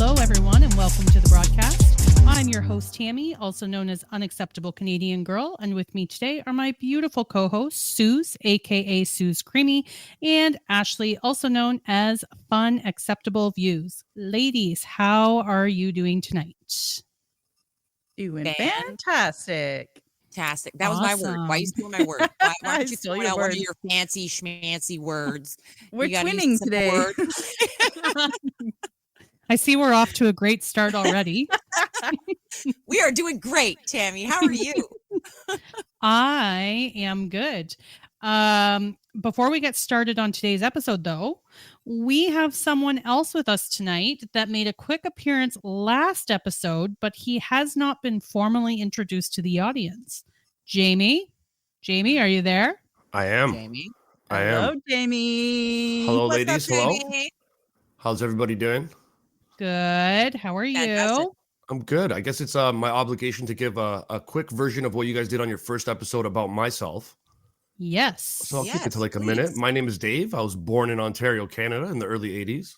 Hello, everyone, and welcome to the broadcast. I'm your host, Tammy, also known as Unacceptable Canadian Girl, and with me today are my beautiful co-hosts, Suze, aka Suze Creamy, and Ashley, also known as Fun Acceptable Views. Ladies, how are you doing tonight? Doing fantastic. Fantastic. That was my word. Why are you stealing my word? Why aren't you throwing out one of your fancy schmancy words? We're twinning today. I see we're off to a great start already. We are doing great, Tammy. How are you? I am good. Before we get started on today's episode, though, we have someone else with us tonight that made a quick appearance last episode, but he has not been formally introduced to the audience. Jamie, are you there? I am. Jamie. Hello, Jamie. Hello, What's ladies. up, Hello. Jamie? How's everybody doing? Good. How are you? Fantastic. I'm good. I guess it's my obligation to give a quick version of what you guys did on your first episode about myself. Yes. So I'll keep it to like a minute. My name is Dave. I was born in Ontario, Canada in the early 80s.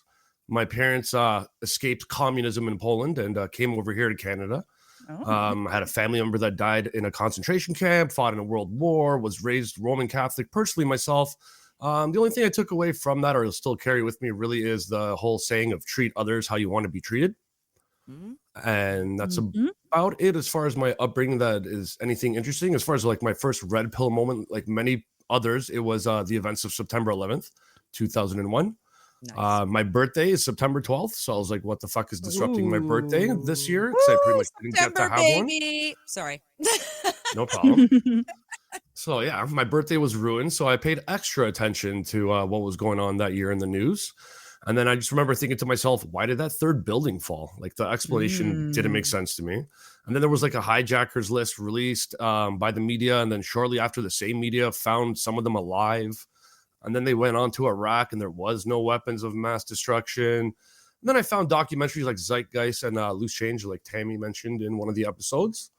My parents escaped communism in Poland and came over here to Canada. I had a family member that died in a concentration camp, fought in a world war, was raised Roman Catholic. Personally, myself, the only thing I took away from that, or will still carry with me, really is the whole saying of treat others how you want to be treated. And that's about it as far as my upbringing. That is anything interesting. As far as like my first red pill moment, like many others, it was the events of September 11th, 2001. Nice. My birthday is September 12th, so I was like, what the fuck is disrupting my birthday this year? Because I pretty much didn't get to have baby. One. Sorry. No problem. So yeah, my birthday was ruined, so I paid extra attention to what was going on that year in the news. And then I just remember thinking to myself, why did that third building fall? Like the explanation didn't make sense to me. And then there was like a hijackers list released by the media. And then shortly after, the same media found some of them alive. And then they went on to Iraq and there was no weapons of mass destruction. And then I found documentaries like Zeitgeist and Loose Change, like Tammy mentioned in one of the episodes.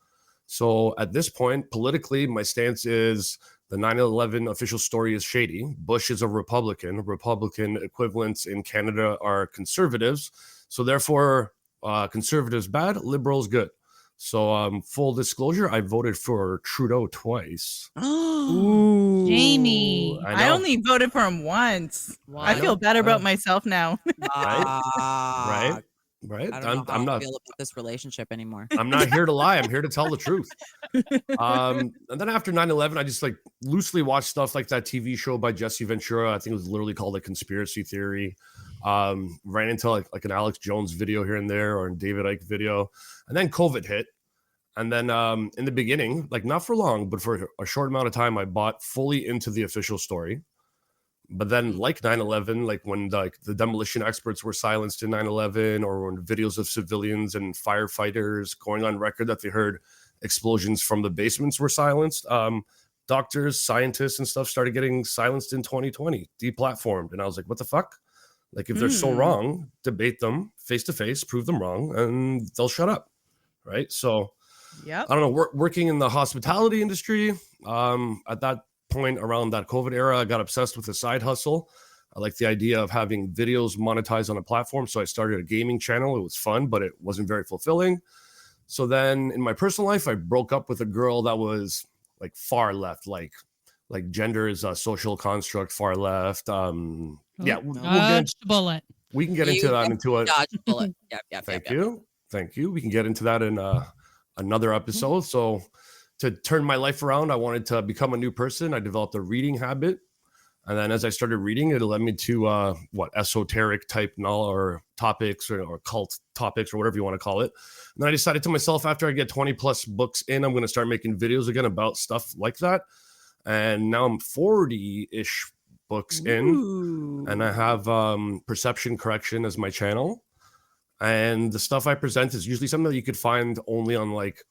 So at this point, politically, my stance is the 9/11 official story is shady. Bush is a Republican. Republican equivalents in Canada are conservatives. So therefore, conservatives bad, liberals good. So full disclosure, I voted for Trudeau twice. Ooh, Jamie. I only voted for him once. Wow. I feel better about myself now. Right? I don't know how I feel about this relationship anymore. I'm not here to lie. I'm here to tell the truth. And then after 9/11, I just like loosely watched stuff like that TV show by Jesse Ventura. I think it was literally called A Conspiracy Theory. Ran into like an Alex Jones video here and there or a David Icke video. And then COVID hit. And then in the beginning, like not for long, but for a short amount of time, I bought fully into the official story. But then like 9/11, like when the demolition experts were silenced in 9/11 or when videos of civilians and firefighters going on record that they heard explosions from the basements were silenced, doctors, scientists and stuff started getting silenced in 2020, deplatformed. And I was like, what the fuck? Like if they're so wrong, debate them face to face, prove them wrong, and they'll shut up. Right. So I don't know, working in the hospitality industry at that point around that COVID era, I got obsessed with a side hustle. I like the idea of having videos monetized on a platform. So I started a gaming channel. It was fun, but it wasn't very fulfilling. So then in my personal life, I broke up with a girl that was like far left, like gender is a social construct, far left. We'll we can get into that into a bullet. Thank you. We can get into that in another episode. So to turn my life around, I wanted to become a new person. I developed a reading habit. And then as I started reading, it led me to esoteric type knowledge or topics or cult topics or whatever you want to call it. And then I decided to myself, after I get 20 plus books in, I'm going to start making videos again about stuff like that. And now I'm 40-ish books in, and I have perception correction as my channel. And the stuff I present is usually something that you could find only on like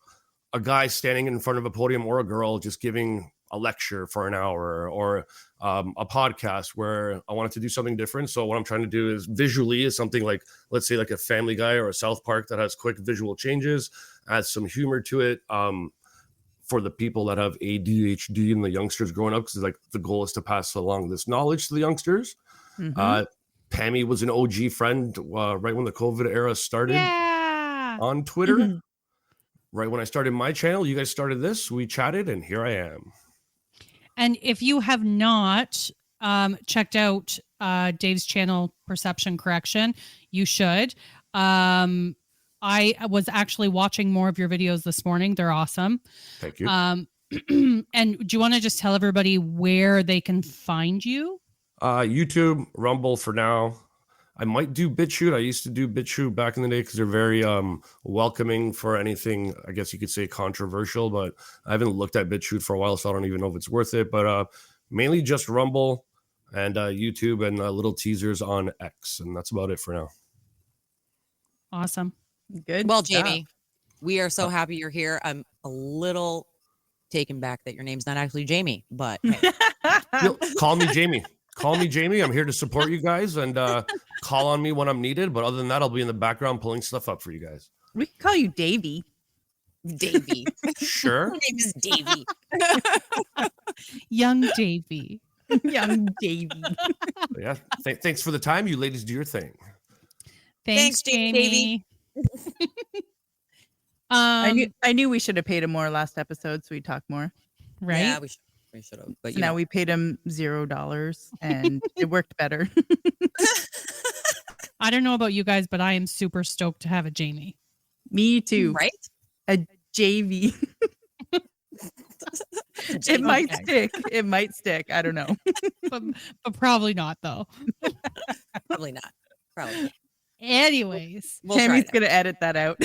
a guy standing in front of a podium or a girl just giving a lecture for an hour or a podcast where I wanted to do something different. So what I'm trying to do is visually is something like, let's say like a Family Guy or a South Park that has quick visual changes, add some humor to it for the people that have ADHD and the youngsters growing up, because like the goal is to pass along this knowledge to the youngsters. Pammy was an OG friend right when the COVID era started on Twitter. Right when I started my channel, you guys started this. We chatted, and here I am. And if you have not checked out Dave's channel, Perception Correction, you should. I was actually watching more of your videos this morning. They're awesome. Thank you. And do you want to just tell everybody where they can find you? YouTube, Rumble for now. I might do BitChute. I used to do BitChute back in the day because they're very welcoming for anything, I guess you could say, controversial, but I haven't looked at BitChute for a while, so I don't even know if it's worth it. But mainly just Rumble and YouTube and little teasers on X, and that's about it for now. Awesome. Good. Well, Jamie, we are so happy you're here. I'm a little taken back that your name's not actually Jamie, but hey. Call me Jamie. Call me Jamie. I'm here to support you guys and call on me when I'm needed. But other tan that, I'll be in the background pulling stuff up for you guys. We can call you Davey. Davey. Sure. Her name is Davey. Young Davey. Young Davey. Yeah. Thanks for the time. You ladies do your thing. Thanks, Jamie. I knew we should have paid him more last episode, so we talk more. Right? Yeah, we should have. But so now we paid him $0, and it worked better. I don't know about you guys, but I am super stoked to have a Jamie. Me too. Right? A JV. It might stick. It might stick. I don't know. but probably not, though. Probably not. Probably not. Anyways. Tammy's going to edit that out.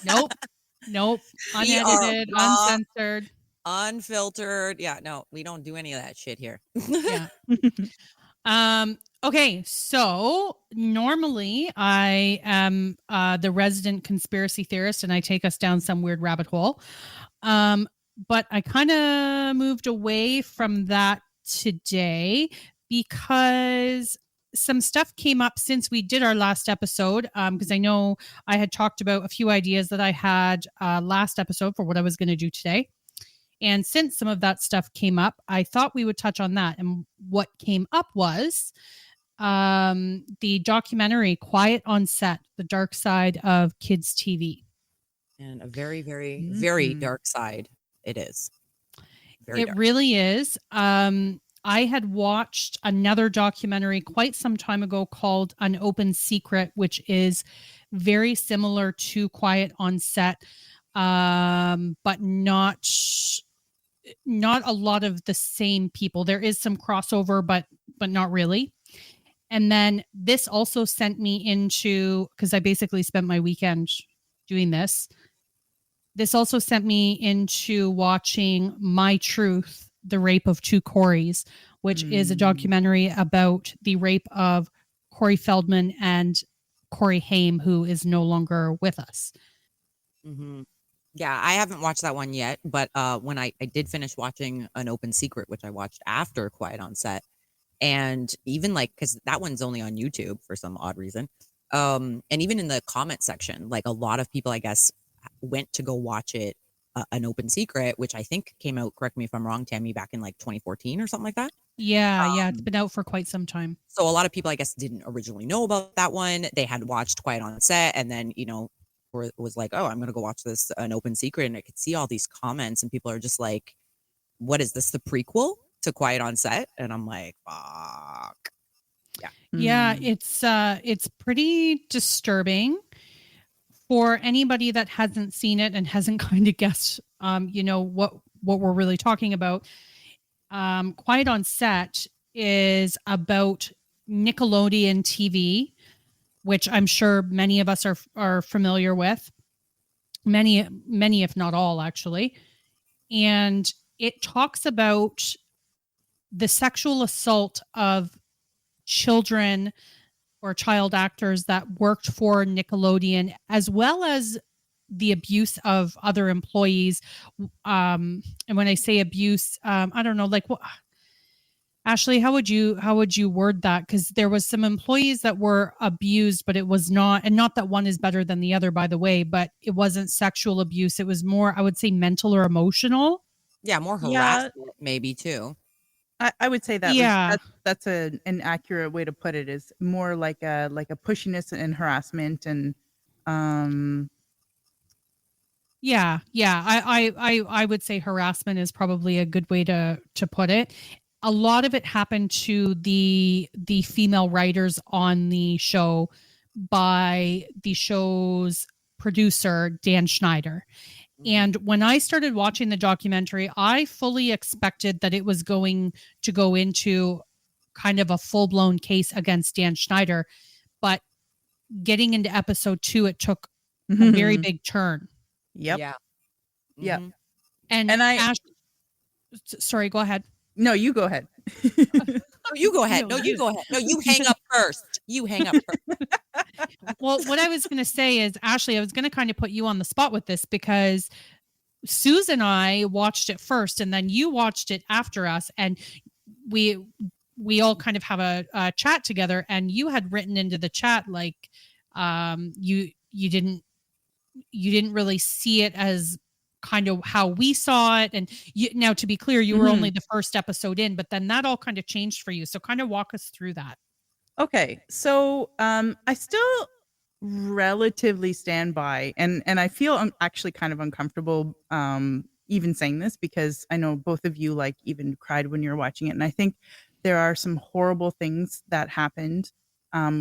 Nope. Unedited, uncensored. Unfiltered. Yeah, no, we don't do any of that shit here. Yeah. Okay, so normally I am the resident conspiracy theorist and I take us down some weird rabbit hole. But I kind of moved away from that today because some stuff came up since we did our last episode, because I know I had talked about a few ideas that I had last episode for what I was going to do today. And since some of that stuff came up, I thought we would touch on that. And what came up was the documentary Quiet on Set, The Dark Side of Kids TV. And a very, very, very dark side it is. Very it dark. Really is. I had watched another documentary quite some time ago called An Open Secret, which is very similar to Quiet on Set, but not a lot of the same people. There is some crossover, but not really. And then this also sent me into, because I basically spent my weekend doing this. This also sent me into watching My Truth, The Rape of Two Coreys, which is a documentary about the rape of Corey Feldman and Corey Haim, who is no longer with us. Mm-hmm. Yeah, I haven't watched that one yet, but when I did finish watching An Open Secret, which I watched after Quiet on Set, and even because that one's only on YouTube for some odd reason, and even in the comment section, a lot of people, I guess, went to go watch it, An Open Secret, which I think came out, correct me if I'm wrong, Tammy, back in 2014 or something like that. Yeah, it's been out for quite some time. So a lot of people, I guess, didn't originally know about that one. They had watched Quiet on Set, and then, was like, oh, I'm going to go watch this An Open Secret. And I could see all these comments, and people are just like, what is this, the prequel to Quiet on Set? And I'm like, fuck. Yeah, it's pretty disturbing. For anybody that hasn't seen it and hasn't kind of guessed, what we're really talking about, Quiet on Set is about Nickelodeon TV, which I'm sure many of us are familiar with. Many, if not all, actually. And it talks about the sexual assault of children or child actors that worked for Nickelodeon, as well as the abuse of other employees. And when I say abuse, I don't know, Ashley, how would you word that? Because there was some employees that were abused, but it was not that one is better than the other, by the way, but it wasn't sexual abuse. It was more, I would say, mental or emotional. Yeah, more harassment, maybe too. I would say that Yeah. that's an accurate way to put it. Is more like a pushiness and harassment and Yeah, I would say harassment is probably a good way to put it. A lot of it happened to the female writers on the show by the show's producer Dan Schneider. And when I started watching the documentary, I fully expected that it was going to go into kind of a full-blown case against Dan Schneider, but getting into episode 2, it took a very big turn. Yep. Yeah. Yep. Mhm. And I sorry, go ahead. No, you go ahead. No, you go ahead. No, you go ahead. No, you hang up first. You hang up first. Well, what I was going to say is, Ashley, I was going to kind of put you on the spot with this because Susan and I watched it first and then you watched it after us. And we all kind of have a chat together, and you had written into the chat, like, you didn't really see it as kind of how we saw it. And now, to be clear, you were only the first episode in, but then that all kind of changed for you. So kind of walk us through that. Okay. So I still relatively stand by, and I feel actually kind of uncomfortable even saying this, because I know both of you like even cried when you're watching it. And I think there are some horrible things that happened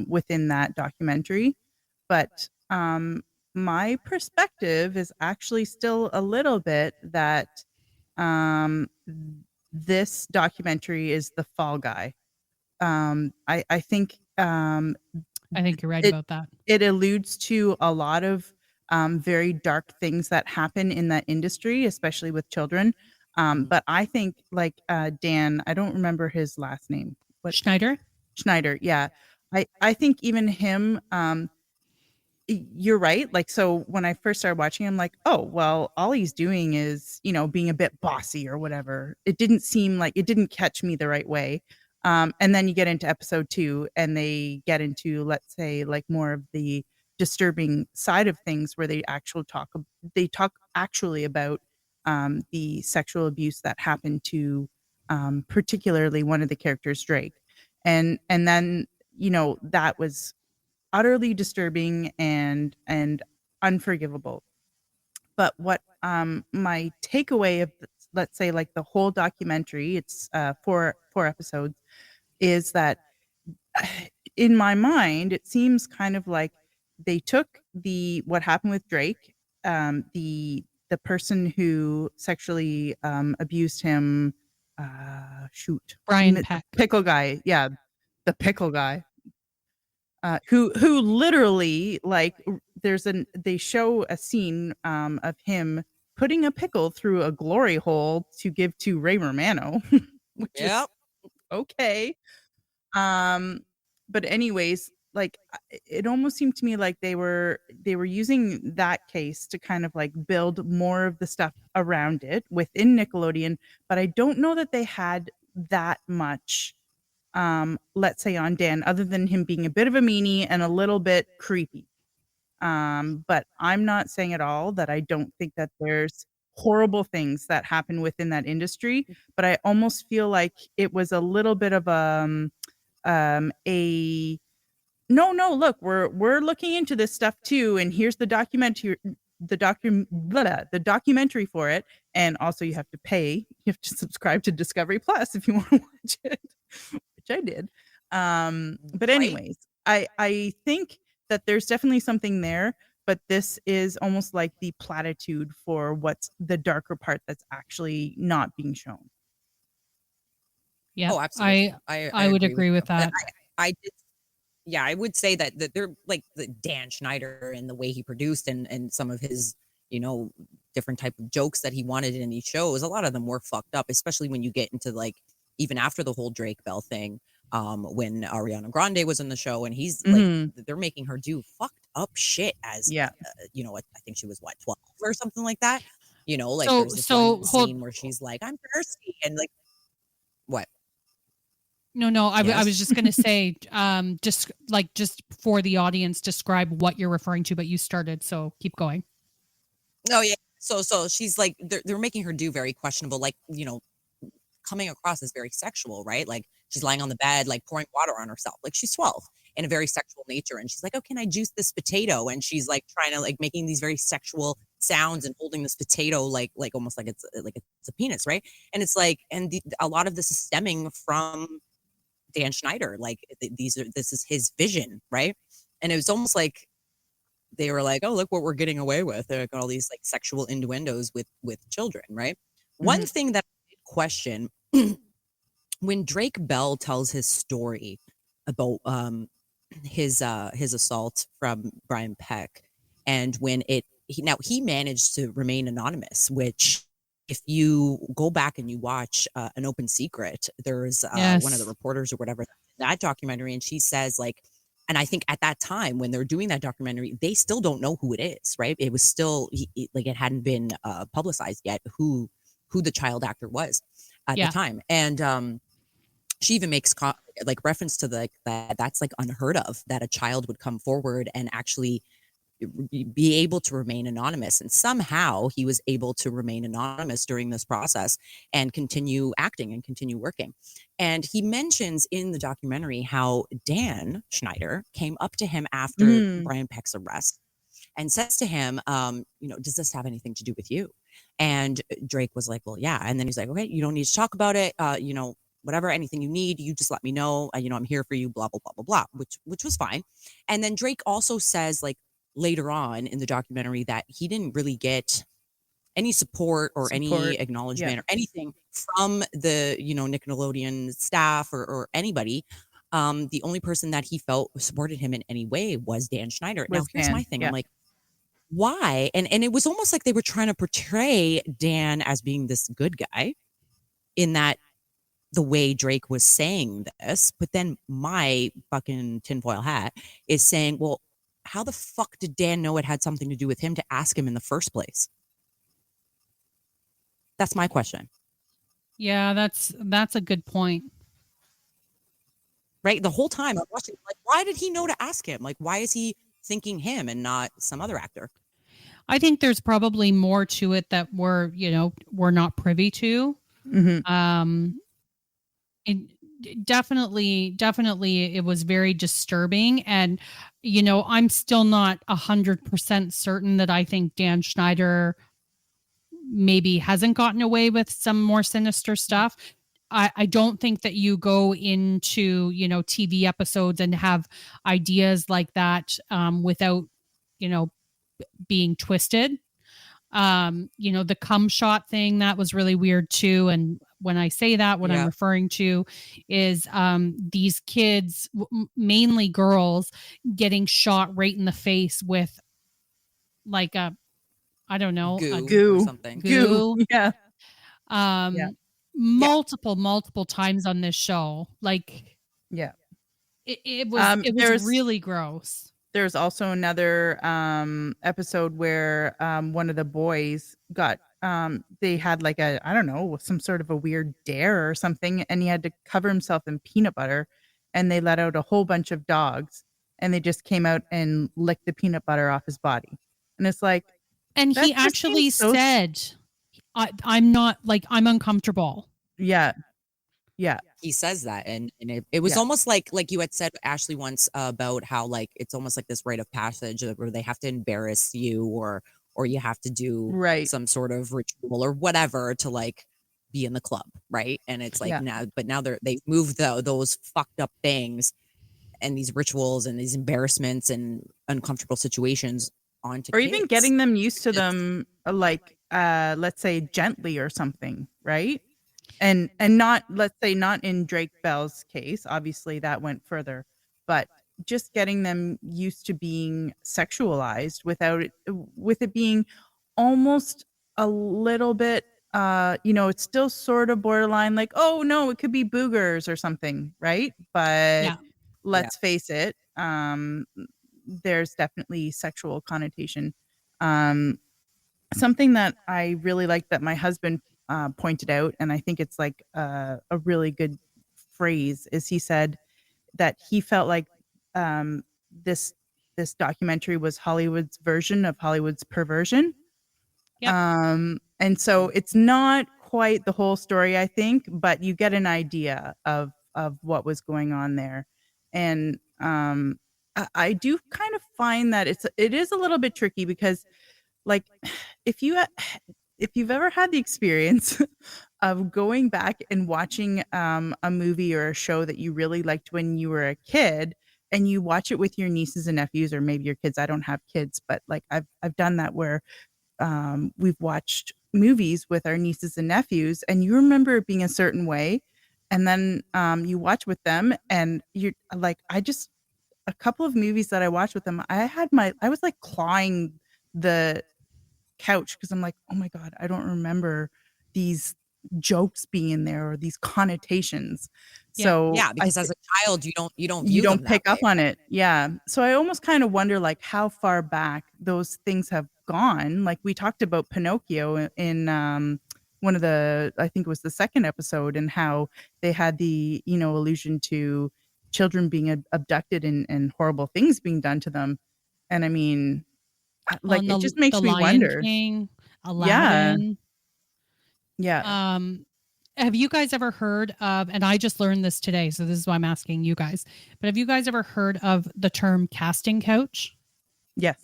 within that documentary. But my perspective is actually still a little bit that this documentary is the fall guy. I think I think you're right about that. It alludes to a lot of very dark things that happen in that industry, especially with children. But I think, like Dan, I don't remember his last name. What? Schneider? Schneider, yeah. I think even him, you're right. Like, so when I first started watching him, like, oh, well, all he's doing is, being a bit bossy or whatever. It didn't seem like, it didn't catch me the right way. And then you get into episode 2 and they get into, let's say, like more of the disturbing side of things, where they talk actually about the sexual abuse that happened to particularly one of the characters, Drake. And then, that was utterly disturbing and unforgivable. But what my takeaway of, let's say, like the whole documentary, it's 4 episodes, is that in my mind it seems kind of like they took what happened with Drake, the person who sexually abused him, Brian Peck. Pickle guy, yeah, the pickle guy, who literally, like, they show a scene of him putting a pickle through a glory hole to give to Ray Romano, which is okay. But anyways, like, it almost seemed to me like they were using that case to kind of like build more of the stuff around it within Nickelodeon, but I don't know that they had that much, let's say, on Dan, other than him being a bit of a meanie and a little bit creepy. But I'm not saying at all that I don't think that there's horrible things that happen within that industry, but I almost feel like it was a little bit of no, look, we're looking into this stuff too, and here's the documentary for it, and also you have to pay. You have to subscribe to Discovery Plus if you want to watch it, which I did. But anyways, I think that there's definitely something there, but this is almost like the platitude for what's the darker part that's actually not being shown. Yeah. Oh, absolutely. I would agree with that. I did. Yeah, I would say that they're like the Dan Schneider and the way he produced and some of his, different type of jokes that he wanted in these shows. A lot of them were fucked up, especially when you get into, like, even after the whole Drake Bell thing, when Ariana Grande was in the show, and he's like, they're making her do fucked up shit as, I think she was 12 or something like that. Like, there's this one scene where she's like, I'm thirsty, and like, what? No, I was just going to say, just for the audience, describe what you're referring to, but you started, so keep going. Oh yeah. So she's like, they're making her do very questionable, like, coming across as very sexual, right? Like she's lying on the bed, like pouring water on herself. Like she's 12 in a very sexual nature. And she's like, oh, can I juice this potato? And she's like trying to like making these very sexual sounds and holding this potato like almost like it's a penis, right? And it's like, and a lot of this is stemming from Dan Schneider. Like this is his vision, right? And it was almost like they were like, oh, look what we're getting away with. They're like all these like sexual innuendos with children, right? One thing that I did question when Drake Bell tells his story about his assault from Brian Peck, and when he managed to remain anonymous, which if you go back and you watch An Open Secret, there's one of the reporters or whatever that documentary, and she says like, and I think at that time when they're doing that documentary, they still don't know who it is, right? It was still like it hadn't been publicized yet who the child actor was at the time, and she even makes like reference to that's like unheard of, that a child would come forward and actually be able to remain anonymous. And somehow he was able to remain anonymous during this process and continue acting and continue working. And he mentions in the documentary how Dan Schneider came up to him after Brian Peck's arrest and says to him, does this have anything to do with you? And Drake was like, well, yeah. And then he's like, okay, you don't need to talk about it. Whatever, anything you need, you just let me know. I'm here for you, blah, blah, blah, blah, blah, which was fine. And then Drake also says like later on in the documentary that he didn't really get any support or any acknowledgement or anything from the, Nickelodeon staff or anybody. The only person that he felt supported him in any way was Dan Schneider. Now, here's my thing. I'm like, why? And it was almost like they were trying to portray Dan as being this good guy in that the way Drake was saying this, but then my fucking tinfoil hat is saying, well, how the fuck did Dan know it had something to do with him to ask him in the first place? That's my question. Yeah, that's a good point. Right? The whole time I'm watching, like, why did he know to ask him? Like, why is he thinking him and not some other actor? I think there's probably more to it that we're not privy to. It definitely it was very disturbing, and I'm still not 100% certain that I think Dan Schneider maybe hasn't gotten away with some more sinister stuff. I don't think that you go into TV episodes and have ideas like that without being twisted. The cum shot thing, that was really weird too. And when I say that, what I'm referring to is these kids, mainly girls, getting shot right in the face with like a, I don't know, goo or something. Goo. Yeah. Multiple times on this show. Like, it was really gross. There's also another episode where one of the boys got they had like a, I don't know, some sort of a weird dare or something, and he had to cover himself in peanut butter, and they let out a whole bunch of dogs, and they just came out and licked the peanut butter off his body. And it's like, and he actually said, I'm not, like, I'm uncomfortable. Yeah. He says that, and it was almost like you had said, Ashley, once about how like it's almost like this rite of passage where they have to embarrass you or you have to do some sort of ritual or whatever to like be in the club, right? And it's like now they've moved those fucked up things and these rituals and these embarrassments and uncomfortable situations onto or kids. even getting them used to them, like let's say gently or something, right? And not, let's say, not in Drake Bell's case, obviously that went further, but just getting them used to being sexualized with it being almost a little bit, it's still sort of borderline, like, oh no, it could be boogers or something, right? But let's face it, there's definitely sexual connotation. Something that I really like that my husband pointed out, and I think it's like a really good phrase, is he said that he felt like this documentary was Hollywood's version of Hollywood's perversion. And so it's not quite the whole story, I think, but you get an idea of what was going on there. And I do kind of find that it is a little bit tricky because, like, if you've ever had the experience of going back and watching a movie or a show that you really liked when you were a kid, and you watch it with your nieces and nephews, or maybe your kids. I don't have kids, but like I've done that where we've watched movies with our nieces and nephews, and you remember it being a certain way, and then you watch with them, and you're like, a couple of movies that I watched with them, I was like clawing the couch because I'm like, oh my God, I don't remember these jokes being in there or these connotations. So Yeah, because as a child, you don't you view them don't pick that up way. on it. Yeah. So I almost kind of wonder like how far back those things have gone. Like we talked about Pinocchio in one of I think it was the second episode, and how they had the, allusion to children being abducted and horrible things being done to them. And I mean, like, it just makes the me Lion wonder. King, Yeah. Aladdin. Yeah. Have you guys ever heard of, and I just learned this today, so this is why I'm asking you guys, but have you guys ever heard of the term casting couch? Yes.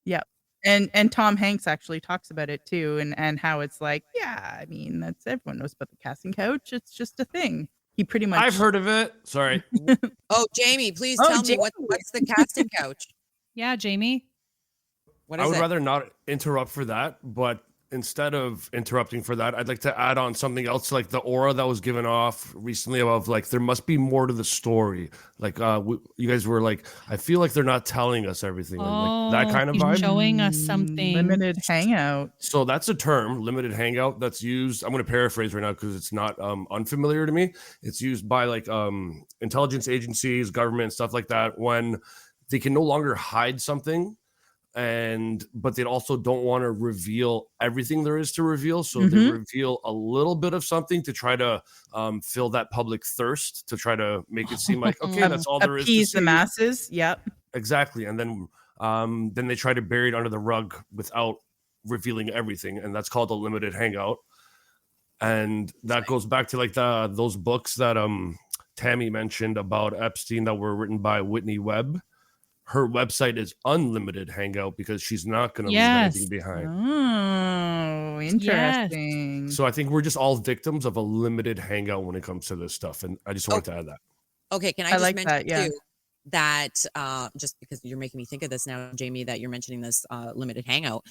Yeah. And Tom Hanks actually talks about it too, and how it's like, yeah, I mean, everyone knows about the casting couch. It's just a thing. He pretty much. I've heard of it. Sorry. Oh, Jamie, please Oh, tell me Jamie. what's the casting couch? Yeah, Jamie. What I is would it? rather not interrupt for that, but instead of interrupting for that, I'd like to add on something else, like the aura that was given off recently of like there must be more to the story. Like you guys were like, I feel like they're not telling us everything, like that kind of he's vibe. showing us something. Limited hangout. So that's a term, limited hangout, that's used. I'm going to paraphrase right now because it's not unfamiliar to me. It's used by like intelligence agencies, government, stuff like that, when they can no longer hide something, but they also don't want to reveal everything there is to reveal. So they reveal a little bit of something to try to fill that public thirst, to try to make it seem like, okay, that's all there is to Appease see. the masses. Yep. Exactly. And then they try to bury it under the rug without revealing everything. And that's called a limited hangout. And that goes back to like those books that Tammy mentioned about Epstein that were written by Whitney Webb. Her website is Unlimited Hangout because she's not going to leave anything behind. Oh, interesting. So I think we're just all victims of a limited hangout when it comes to this stuff. And I just wanted to add that. Okay, can I just like mention that, yeah. too that just because you're making me think of this now, Jamie, that you're mentioning this limited hangout.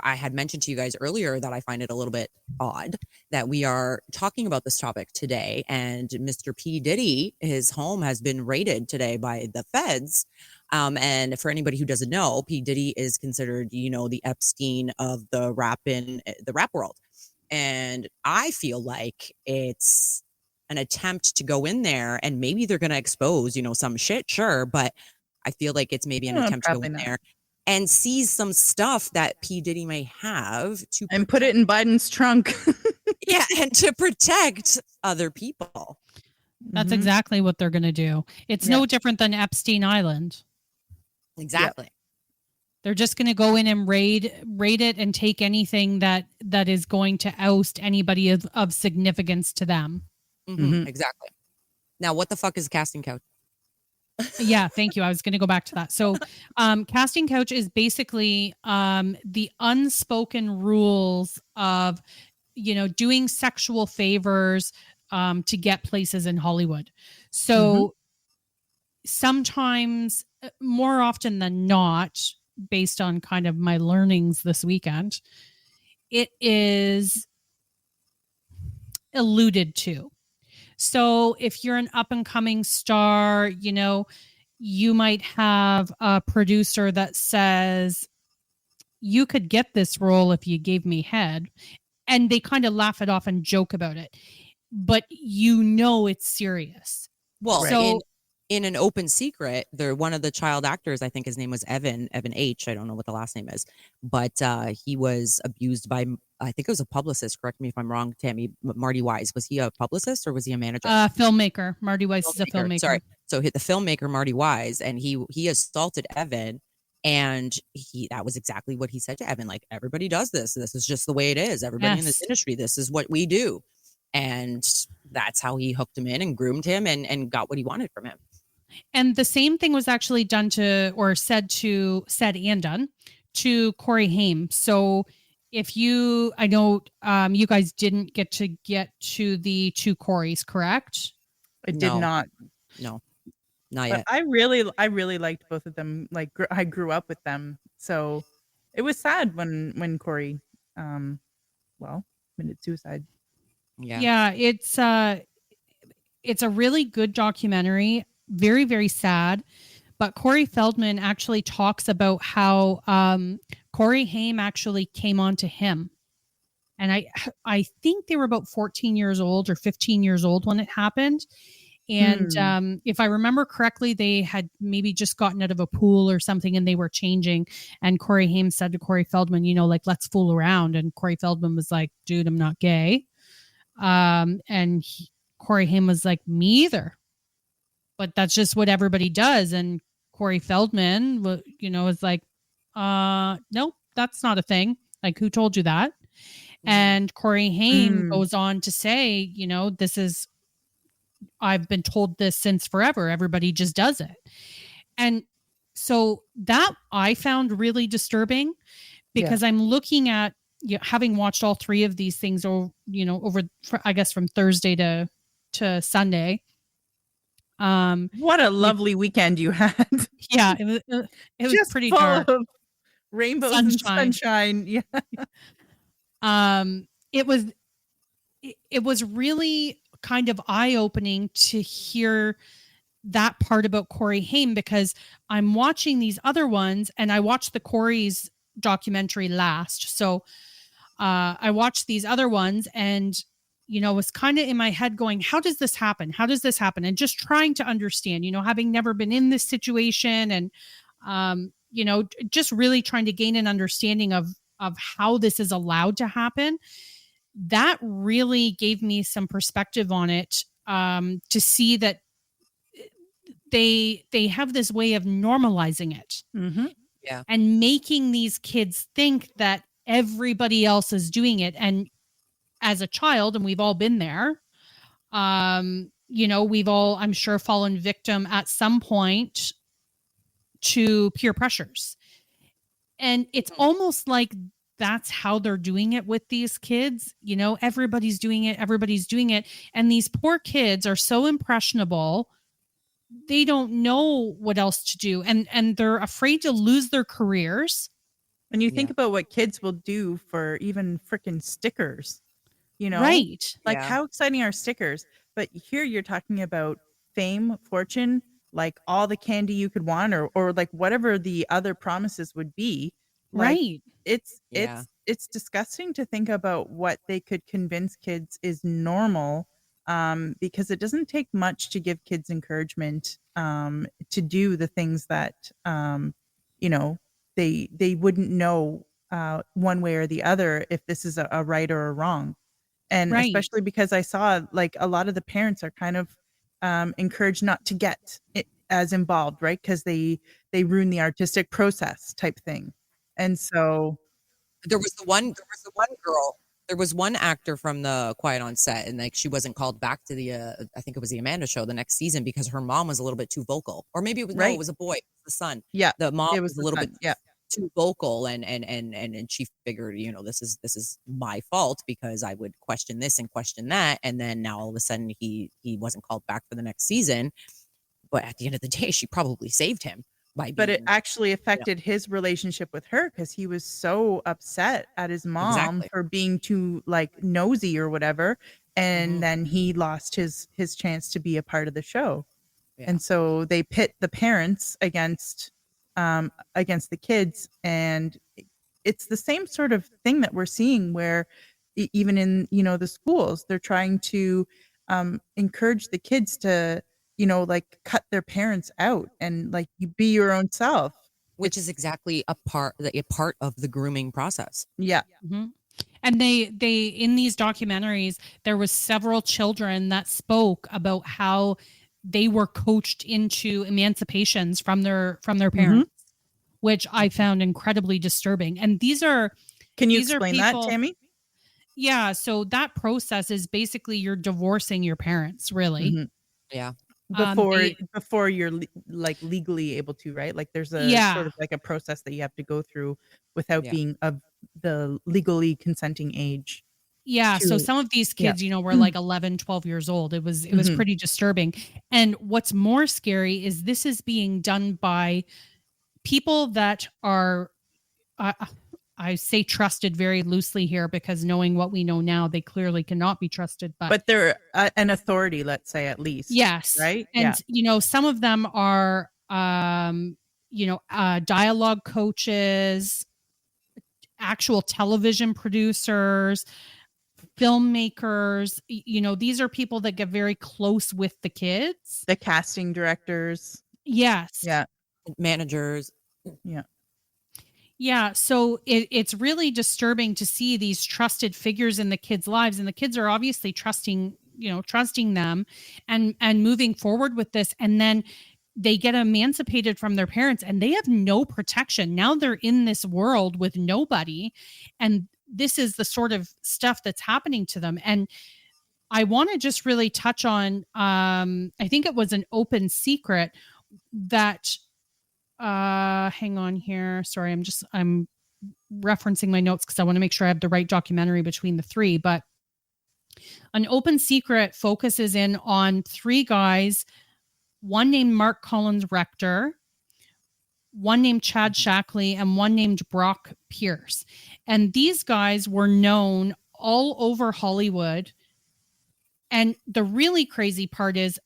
I had mentioned to you guys earlier that I find it a little bit odd that we are talking about this topic today. And Mr. P. Diddy, his home has been raided today by the feds. And for anybody who doesn't know, P. Diddy is considered, the Epstein of the rap world. And I feel like it's an attempt to go in there and maybe they're going to expose, some shit, sure. But I feel like it's maybe an attempt to go in there and seize some stuff that P. Diddy may have and put it in Biden's trunk. Yeah, and to protect other people. That's exactly what they're going to do. It's no different than Epstein Island. Exactly. Yep. They're just going to go in and raid it and take anything that is going to oust anybody of significance to them. Exactly. Now, what the fuck is a casting couch? Yeah, thank you. I was going to go back to that. So, casting couch is basically the unspoken rules of, doing sexual favors to get places in Hollywood. So sometimes, more often than not, based on kind of my learnings this weekend, it is alluded to. So if you're an up and coming star, you might have a producer that says, you could get this role if you gave me head. And they kind of laugh it off and joke about it. But it's serious. Well, so in an open secret, one of the child actors, I think his name was Evan H. I don't know what the last name is, but he was abused by, I think it was a publicist. Correct me if I'm wrong, Tammy. Marty Wise, was he a publicist or was he a manager? Filmmaker. Marty Wise is a filmmaker. Sorry. So the filmmaker Marty Wise, and he assaulted Evan And that was exactly what he said to Evan. Like, everybody does this. This is just the way it is. Everybody in this Yes. industry, this is what we do. And that's how he hooked him in and groomed him and got what he wanted from him. And the same thing was actually done to, or said and done to Corey Haim. So if you, I know you guys didn't get to the two Coreys, correct? I did not. No, not But yet. I really liked both of them. Like I grew up with them, so it was sad when Corey, committed suicide. Yeah. It's a really good documentary. Very, very sad. But Corey Feldman actually talks about how Corey Haim actually came on to him. And I think they were about 14 years old or 15 years old when it happened. And if I remember correctly, they had maybe just gotten out of a pool or something and they were changing. And Corey Haim said to Corey Feldman, like, let's fool around. And Corey Feldman was like, dude, I'm not gay. And Corey Haim was like, me either. But that's just what everybody does. And Corey Feldman, was like, nope, that's not a thing. Like, who told you that? And Corey Haim goes on to say, I've been told this since forever. Everybody just does it. And so that I found really disturbing because I'm looking at, having watched all three of these things, I guess from Thursday to Sunday. What a lovely weekend you had. Yeah, it was just pretty full dark. of rainbows and sunshine. Yeah. It was really kind of eye-opening to hear that part about Corey Haim, because I'm watching these other ones, and I watched the Corey's documentary last. So I watched these other ones and was kind of in my head going, how does this happen? How does this happen? And just trying to understand, having never been in this situation, and just really trying to gain an understanding of how this is allowed to happen. That really gave me some perspective on it, to see that they have this way of normalizing it. Yeah. And making these kids think that everybody else is doing it. And as a child, and we've all been there, we've all, I'm sure, fallen victim at some point to peer pressures. And it's almost like that's how they're doing it with these kids. Everybody's doing it. And these poor kids are so impressionable. They don't know what else to do. And they're afraid to lose their careers. When you think about what kids will do for even freaking stickers, right? Like how exciting are stickers? But here you're talking about fame, fortune, like all the candy you could want, or like whatever the other promises would be. Like, right. It's disgusting to think about what they could convince kids is normal, because it doesn't take much to give kids encouragement to do the things that they wouldn't know one way or the other if this is a right or a wrong. And especially because I saw like a lot of the parents are kind of encouraged not to get as involved, right? Because they ruin the artistic process type thing. And so there was the one girl. There was one actor from the Quiet on Set, and like she wasn't called back to the I think it was the Amanda show the next season because her mom was a little bit too vocal, or maybe it was no, it was a boy, the son. Yeah, the mom was a little son. bit too vocal, and she figured, this is my fault because I would question this and question that, and then now all of a sudden he wasn't called back for the next season. But at the end of the day, she probably saved him. But it actually affected his relationship with her because he was so upset at his mom for being too like nosy or whatever, and then he lost his chance to be a part of the show. And so they pit the parents against the kids, and it's the same sort of thing that we're seeing where even in the schools, they're trying to encourage the kids to like cut their parents out and like you be your own self, which is exactly a part of the grooming process. And they in these documentaries, there was several children that spoke about how they were coached into emancipations from their parents which I found incredibly disturbing. And Can you these are explain that, people- Tammy? Yeah. So that process is basically you're divorcing your parents, really. Mhm. Yeah. Before you're legally able to, right? Like there's a sort of like a process that you have to go through without being of the legally consenting age. Yeah. So to- some of these yeah. kids, were like 11, 12 years old. It was Mhm. pretty disturbing. And what's more scary is this is being done by people that are, I say trusted very loosely here because knowing what we know now, they clearly cannot be trusted. But they're an authority, let's say, at least. Yes. Right. And, Yeah. some of them are, dialogue coaches, actual television producers, filmmakers. These are people that get very close with the kids. The casting directors. Yes. Yeah. Managers. Yeah. Yeah. So it's really disturbing to see these trusted figures in the kids' lives. And the kids are obviously trusting them and moving forward with this. And then they get emancipated from their parents and they have no protection. Now they're in this world with nobody. And this is the sort of stuff that's happening to them. And I want to just really touch on, I think it was an open secret that, hang on here. Sorry, I'm referencing my notes because I want to make sure I have the right documentary between the three. But an open secret focuses in on three guys, one named Mark Collins Rector, one named Chad Shackley, and one named Brock Pierce. And these guys were known all over Hollywood. And the really crazy part is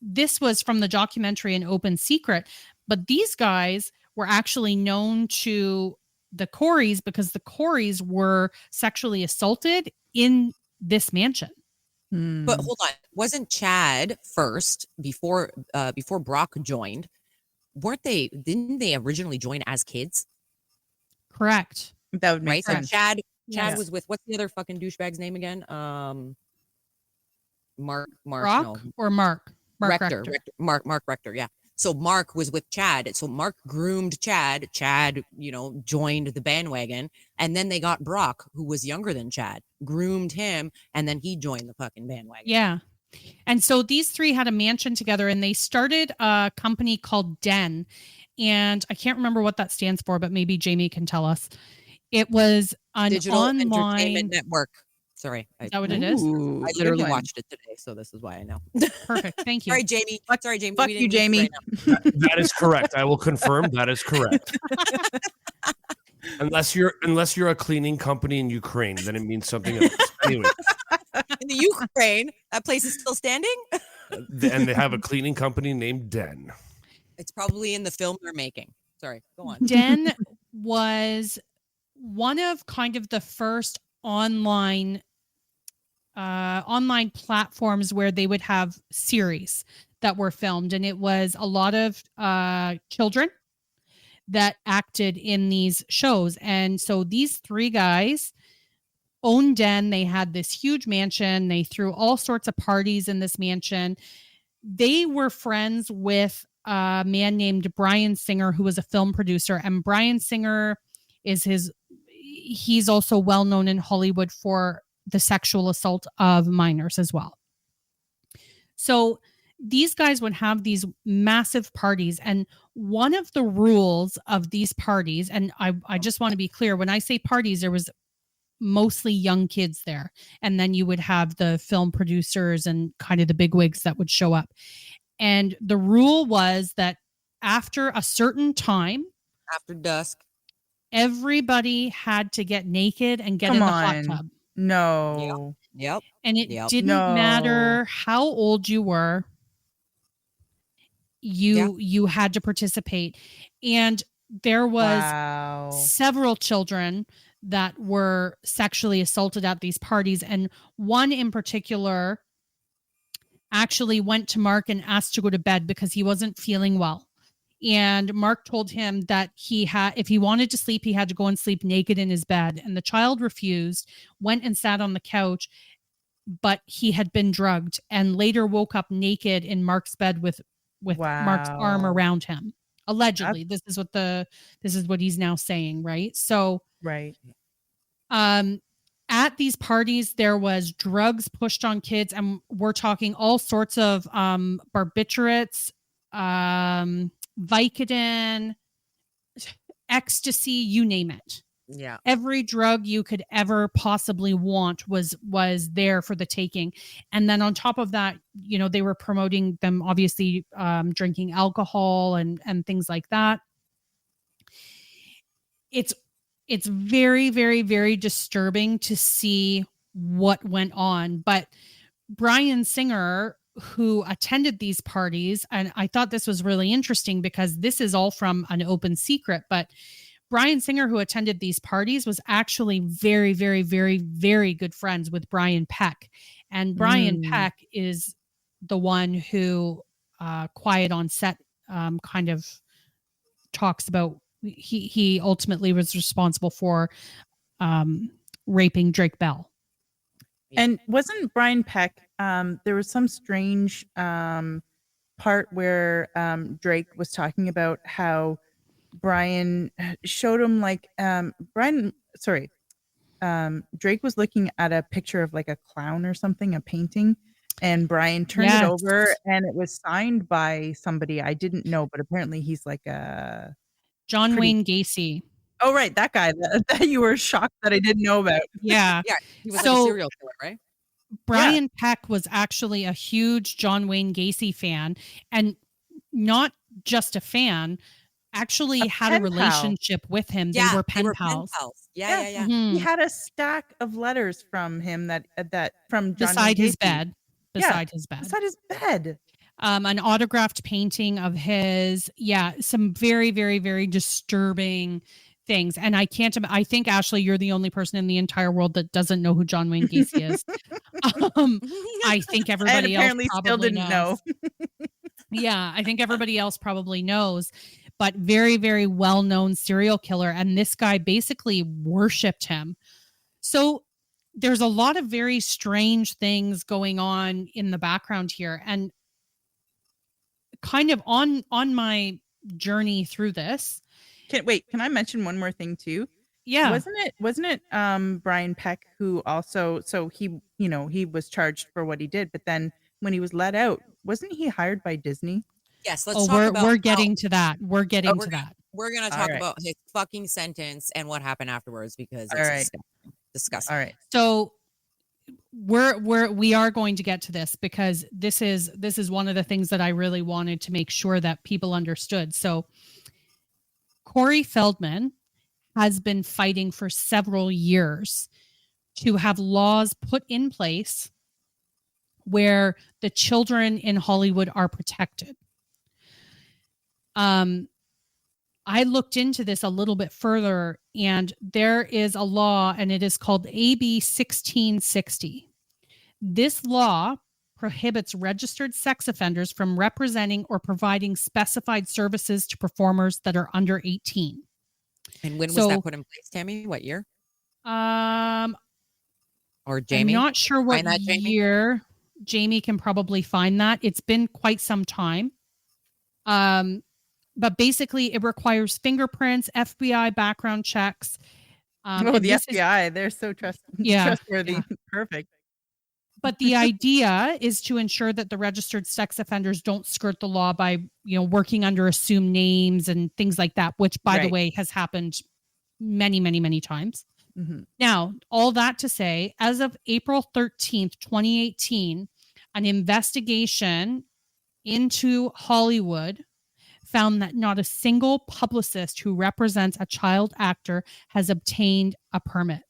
this was from the documentary An Open Secret, but these guys were actually known to the Coreys because the Coreys were sexually assaulted in this mansion. But hold on, wasn't Chad first before Brock joined? Didn't they originally join as kids? Correct. That would make Right. sense. So Chad Yes. was with, what's the other fucking douchebag's name again? Mark Brock no. or Mark? Mark Rector. Mark Rector. Yeah. So Mark was with Chad. So Mark groomed Chad. Chad, joined the bandwagon, and then they got Brock, who was younger than Chad, groomed him, and then he joined the fucking bandwagon. Yeah. And so these three had a mansion together and they started a company called Den. And I can't remember what that stands for, but maybe Jamie can tell us. It was an Digital online Entertainment Network. Sorry. Is that what it is? Ooh, I good literally one. watched it today, so this is why I know. Perfect. Thank you. Sorry, Jamie. Sorry, Jamie. Fuck we you, didn't need Jamie. right now. That is correct. I will confirm that is correct. Unless you're a cleaning company in Ukraine, then it means something else. Anyway, In the Ukraine, that place is still standing. and they have a cleaning company named Den. It's probably in the film they're making. Sorry, go on. Den was one of kind of the first online platforms where they would have series that were filmed, and it was a lot of children that acted in these shows. And so these three guys owned Den. They had this huge mansion. They threw all sorts of parties in this mansion. They were friends with a man named Brian Singer, who was a film producer. And Brian Singer he's also well known in Hollywood for the sexual assault of minors as well. So these guys would have these massive parties. And one of the rules of these parties, and I just want to be clear, when I say parties, there was mostly young kids there. And then you would have the film producers and kind of the bigwigs that would show up. And the rule was that after a certain time, After dusk. everybody had to get naked and get Come in the on. hot tub. No. Yep. And it Yep. didn't No. matter how old you were. You had to participate. And there was Wow. several children that were sexually assaulted at these parties. And one in particular actually went to Mark and asked to go to bed because he wasn't feeling well. And Mark told him that if he wanted to sleep, he had to go and sleep naked in his bed. And the child refused, went and sat on the couch, but he had been drugged and later woke up naked in Mark's bed with Mark's arm Wow. around him Allegedly, this is what he's now saying, right? So, Right. at these parties, there was drugs pushed on kids, and we're talking all sorts of barbiturates, Vicodin, ecstasy, you name it. Yeah. Every drug you could ever possibly want was there for the taking. And then on top of that, they were promoting them, obviously, drinking alcohol and things like that. It's very, very, very disturbing to see what went on. But Brian Singer, who attended these parties, and I thought this was really interesting because this is all from an open secret, but Brian Singer, who attended these parties, was actually very, very, very, very good friends with Brian Peck. And Brian Peck is the one who Quiet on Set kind of talks about. He ultimately was responsible for raping Drake Bell. And wasn't Brian Peck, there was some strange part where Drake was talking about how Brian showed him Drake was looking at a picture of like a clown or something, a painting, and Brian turned it over and it was signed by somebody I didn't know, but apparently he's like a John Wayne Gacy. Oh, right. That guy that you were shocked that I didn't know about. Yeah. Yeah. He was like a serial killer, right? Brian Peck was actually a huge John Wayne Gacy fan, and not just a fan, actually had a relationship with him. They were pen pals. Yeah. He had a stack of letters from him that from John beside Wayne his Gacy. bed. Beside his bed. An autographed painting of his. Yeah, some very, very, very disturbing things. And I think, Ashley, you're the only person in the entire world that doesn't know who John Wayne Gacy is. I think everybody else probably still didn't know. Yeah, I think everybody else probably knows, but very, very well-known serial killer. And this guy basically worshipped him. So there's a lot of very strange things going on in the background here. And kind of on my journey through this. Can I mention one more thing too? Yeah. Wasn't it Brian Peck who also, so he was charged for what he did, but then when he was let out, wasn't he hired by Disney? Yes, let's talk about we're getting to that. We're getting to that. We're going to talk about his fucking sentence and what happened afterwards because it's disgusting. All right. So we are going to get to this because this is one of the things that I really wanted to make sure that people understood. So Corey Feldman has been fighting for several years to have laws put in place where the children in Hollywood are protected. I looked into this a little bit further, and there is a law, and it is called AB 1660. This law prohibits registered sex offenders from representing or providing specified services to performers that are under 18. And when was that put in place, Tammy? What year? Or Jamie? I'm not sure what year. Jamie can probably find that. It's been quite some time. But basically it requires fingerprints, FBI background checks. The FBI, they're so trustworthy. Yeah. Perfect. But the idea is to ensure that the registered sex offenders don't skirt the law by, working under assumed names and things like that, which, by the way, has happened many, many, many times. Mm-hmm. Now, all that to say, as of April 13th, 2018, an investigation into Hollywood found that not a single publicist who represents a child actor has obtained a permit.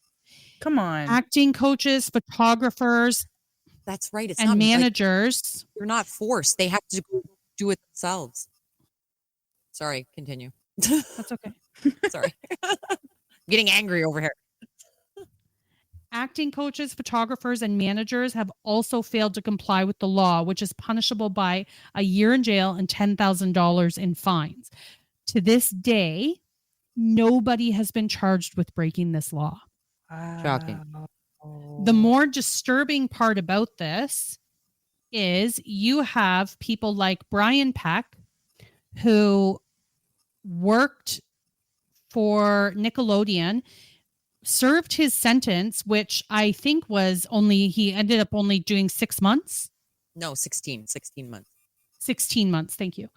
Come on. Acting coaches, photographers, that's right. It's and not managers. They're not forced. They have to do it themselves. Sorry, continue. That's okay. Sorry. Getting angry over here. Acting coaches, photographers, and managers have also failed to comply with the law, which is punishable by a year in jail and $10,000 in fines. To this day, nobody has been charged with breaking this law. Shocking. The more disturbing part about this is you have people like Brian Peck, who worked for Nickelodeon, served his sentence, which I think was he ended up only doing 6 months. No, 16 months. 16 months. Thank you.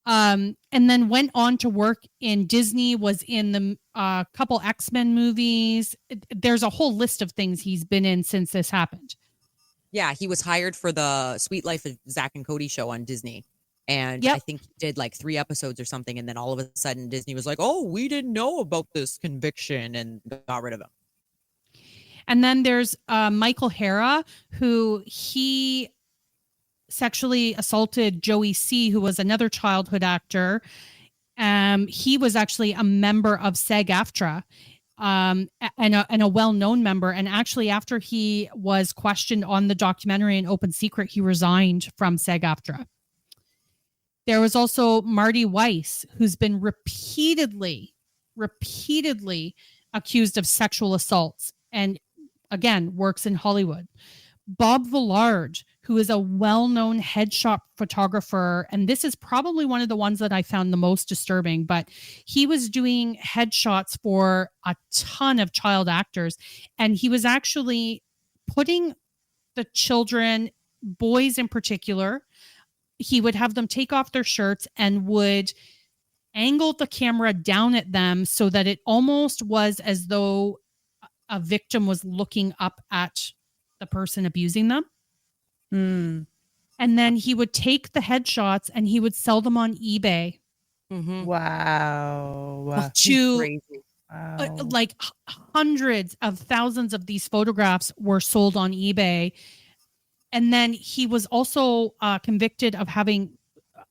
And then went on to work in Disney, was in the couple X-Men movies. There's a whole list of things he's been in since this happened. Yeah, he was hired for the Sweet Life of Zach and Cody show on Disney. And I think he did like 3 episodes or something. And then all of a sudden Disney was like, oh, we didn't know about this conviction, and got rid of him. And then there's Michael Hara, who he sexually assaulted Joey C., who was another childhood actor. He was actually a member of SAG-AFTRA, and a well-known member. And actually, after he was questioned on the documentary in Open Secret, he resigned from SAG-AFTRA. There was also Marty Weiss, who's been repeatedly accused of sexual assaults, and again, works in Hollywood. Bob Villard, who is a well-known headshot photographer, and this is probably one of the ones that I found the most disturbing, but he was doing headshots for a ton of child actors, and he was actually putting the children, boys in particular, he would have them take off their shirts and would angle the camera down at them so that it almost was as though a victim was looking up at the person abusing them. Mm. And then he would take the headshots and he would sell them on eBay. Mm-hmm. Wow. To Crazy. Wow. like hundreds of thousands of these photographs were sold on eBay. And then he was also convicted of having,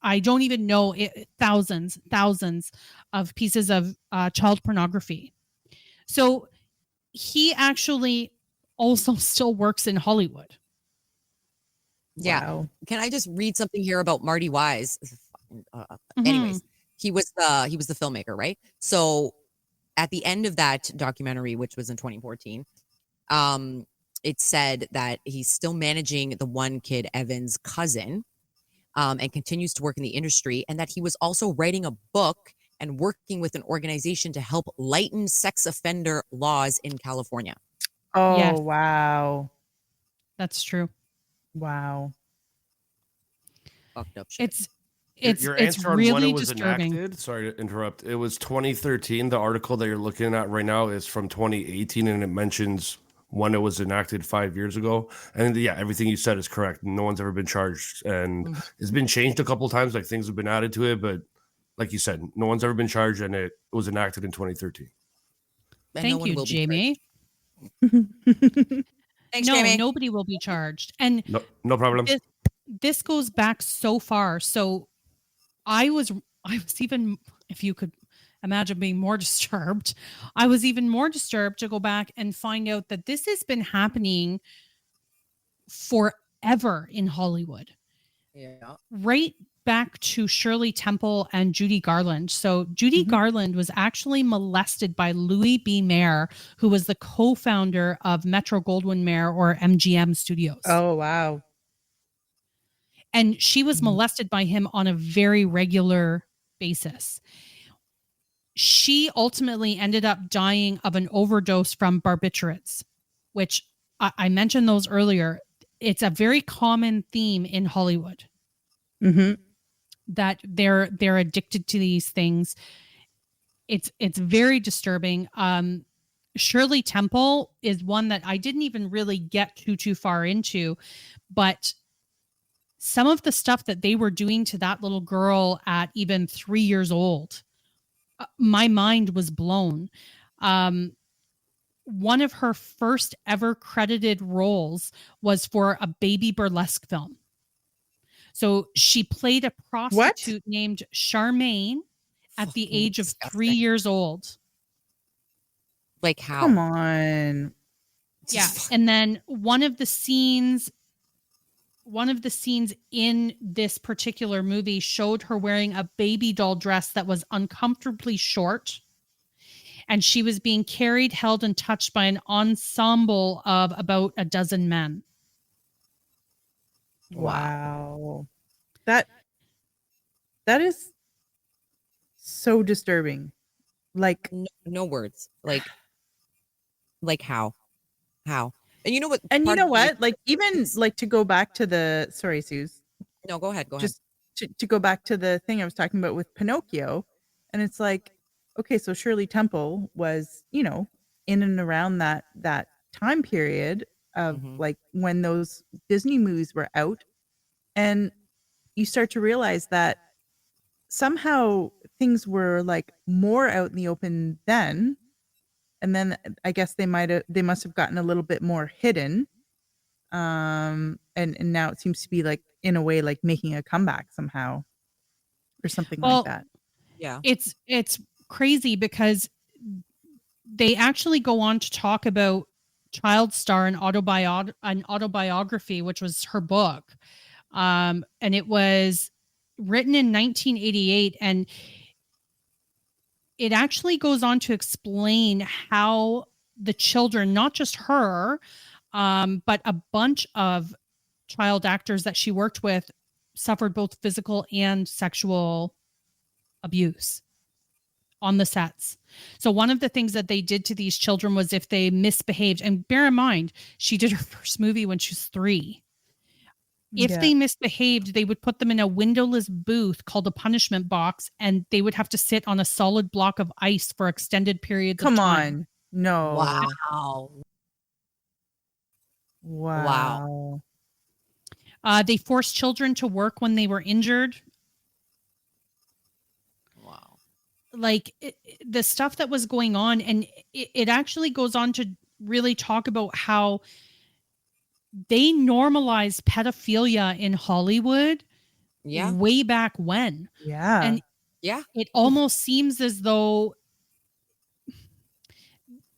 I don't even know, thousands of pieces of child pornography. So he actually also still works in Hollywood. Yeah. Wow. Can I just read something here about Marty Wise? Anyways, he was the filmmaker, right? So at the end of that documentary, which was in 2014, it said that he's still managing the one kid, Evan's cousin, and continues to work in the industry, and that he was also writing a book and working with an organization to help lighten sex offender laws in California. Oh, Yes. wow. That's true. Wow. Fucked up shit. It's your answer on really when it was disturbing. enacted. Sorry to interrupt. It was 2013. The article that you're looking at right now is from 2018, and it mentions when it was enacted 5 years ago. And yeah, everything you said is correct. No one's ever been charged, and it's been changed a couple of times. Like things have been added to it, but like you said, no one's ever been charged, and it was enacted in 2013. And Thank no one you, will be Jamie. Thanks, No, Jamie. nobody will be charged. And No problem. this goes back so far. So I was even, if you could imagine being more disturbed, I was even more disturbed to go back and find out that this has been happening forever in Hollywood. Yeah. Right back to Shirley Temple and Judy Garland. So Judy Garland was actually molested by Louis B. Mayer, who was the co-founder of Metro-Goldwyn-Mayer, or MGM Studios. Oh, wow. And she was molested by him on a very regular basis. She ultimately ended up dying of an overdose from barbiturates, which I mentioned those earlier. It's a very common theme in Hollywood. That they're addicted to these things. It's very disturbing. Shirley Temple is one that I didn't even really get too far into, but some of the stuff that they were doing to that little girl at even 3 years old, my mind was blown. One of her first ever credited roles was for a baby burlesque film. So she played a prostitute named Charmaine at the age of 3 years old. Like how? Come on. Yeah. And then one of the scenes in this particular movie showed her wearing a baby doll dress that was uncomfortably short. And she was being carried, held, and touched by an ensemble of about a dozen men. Wow. That is so disturbing. Like, No words. Like how? And you know what? and you part know of me is- what? Like, even it's- like to go back to sorry, Suze, no, go ahead. just to go back to the thing I was talking about with Pinocchio. And it's like, okay, so Shirley Temple was, in and around that time period of Mhm. like when those Disney movies were out. And you start to realize that somehow things were like more out in the open then. And then I guess they must have gotten a little bit more hidden. And now it seems to be like, in a way, like making a comeback somehow or something like Well, that. Yeah. it's crazy because they actually go on to talk about Child Star, an autobiography, which was her book. And it was written in 1988, and it actually goes on to explain how the children, not just her, but a bunch of child actors that she worked with, suffered both physical and sexual abuse on the sets. So one of the things that they did to these children was, if they misbehaved, and bear in mind, she did her first movie when she was 3. If Yeah. they misbehaved, they would put them in a windowless booth called a punishment box, and they would have to sit on a solid block of ice for extended periods Come of time. on. No. Wow. Wow. They forced children to work when they were injured. Wow. Like the stuff that was going on, and it actually goes on to really talk about how they normalized pedophilia in Hollywood Yeah. way back when. Yeah. And Yeah. it almost seems as though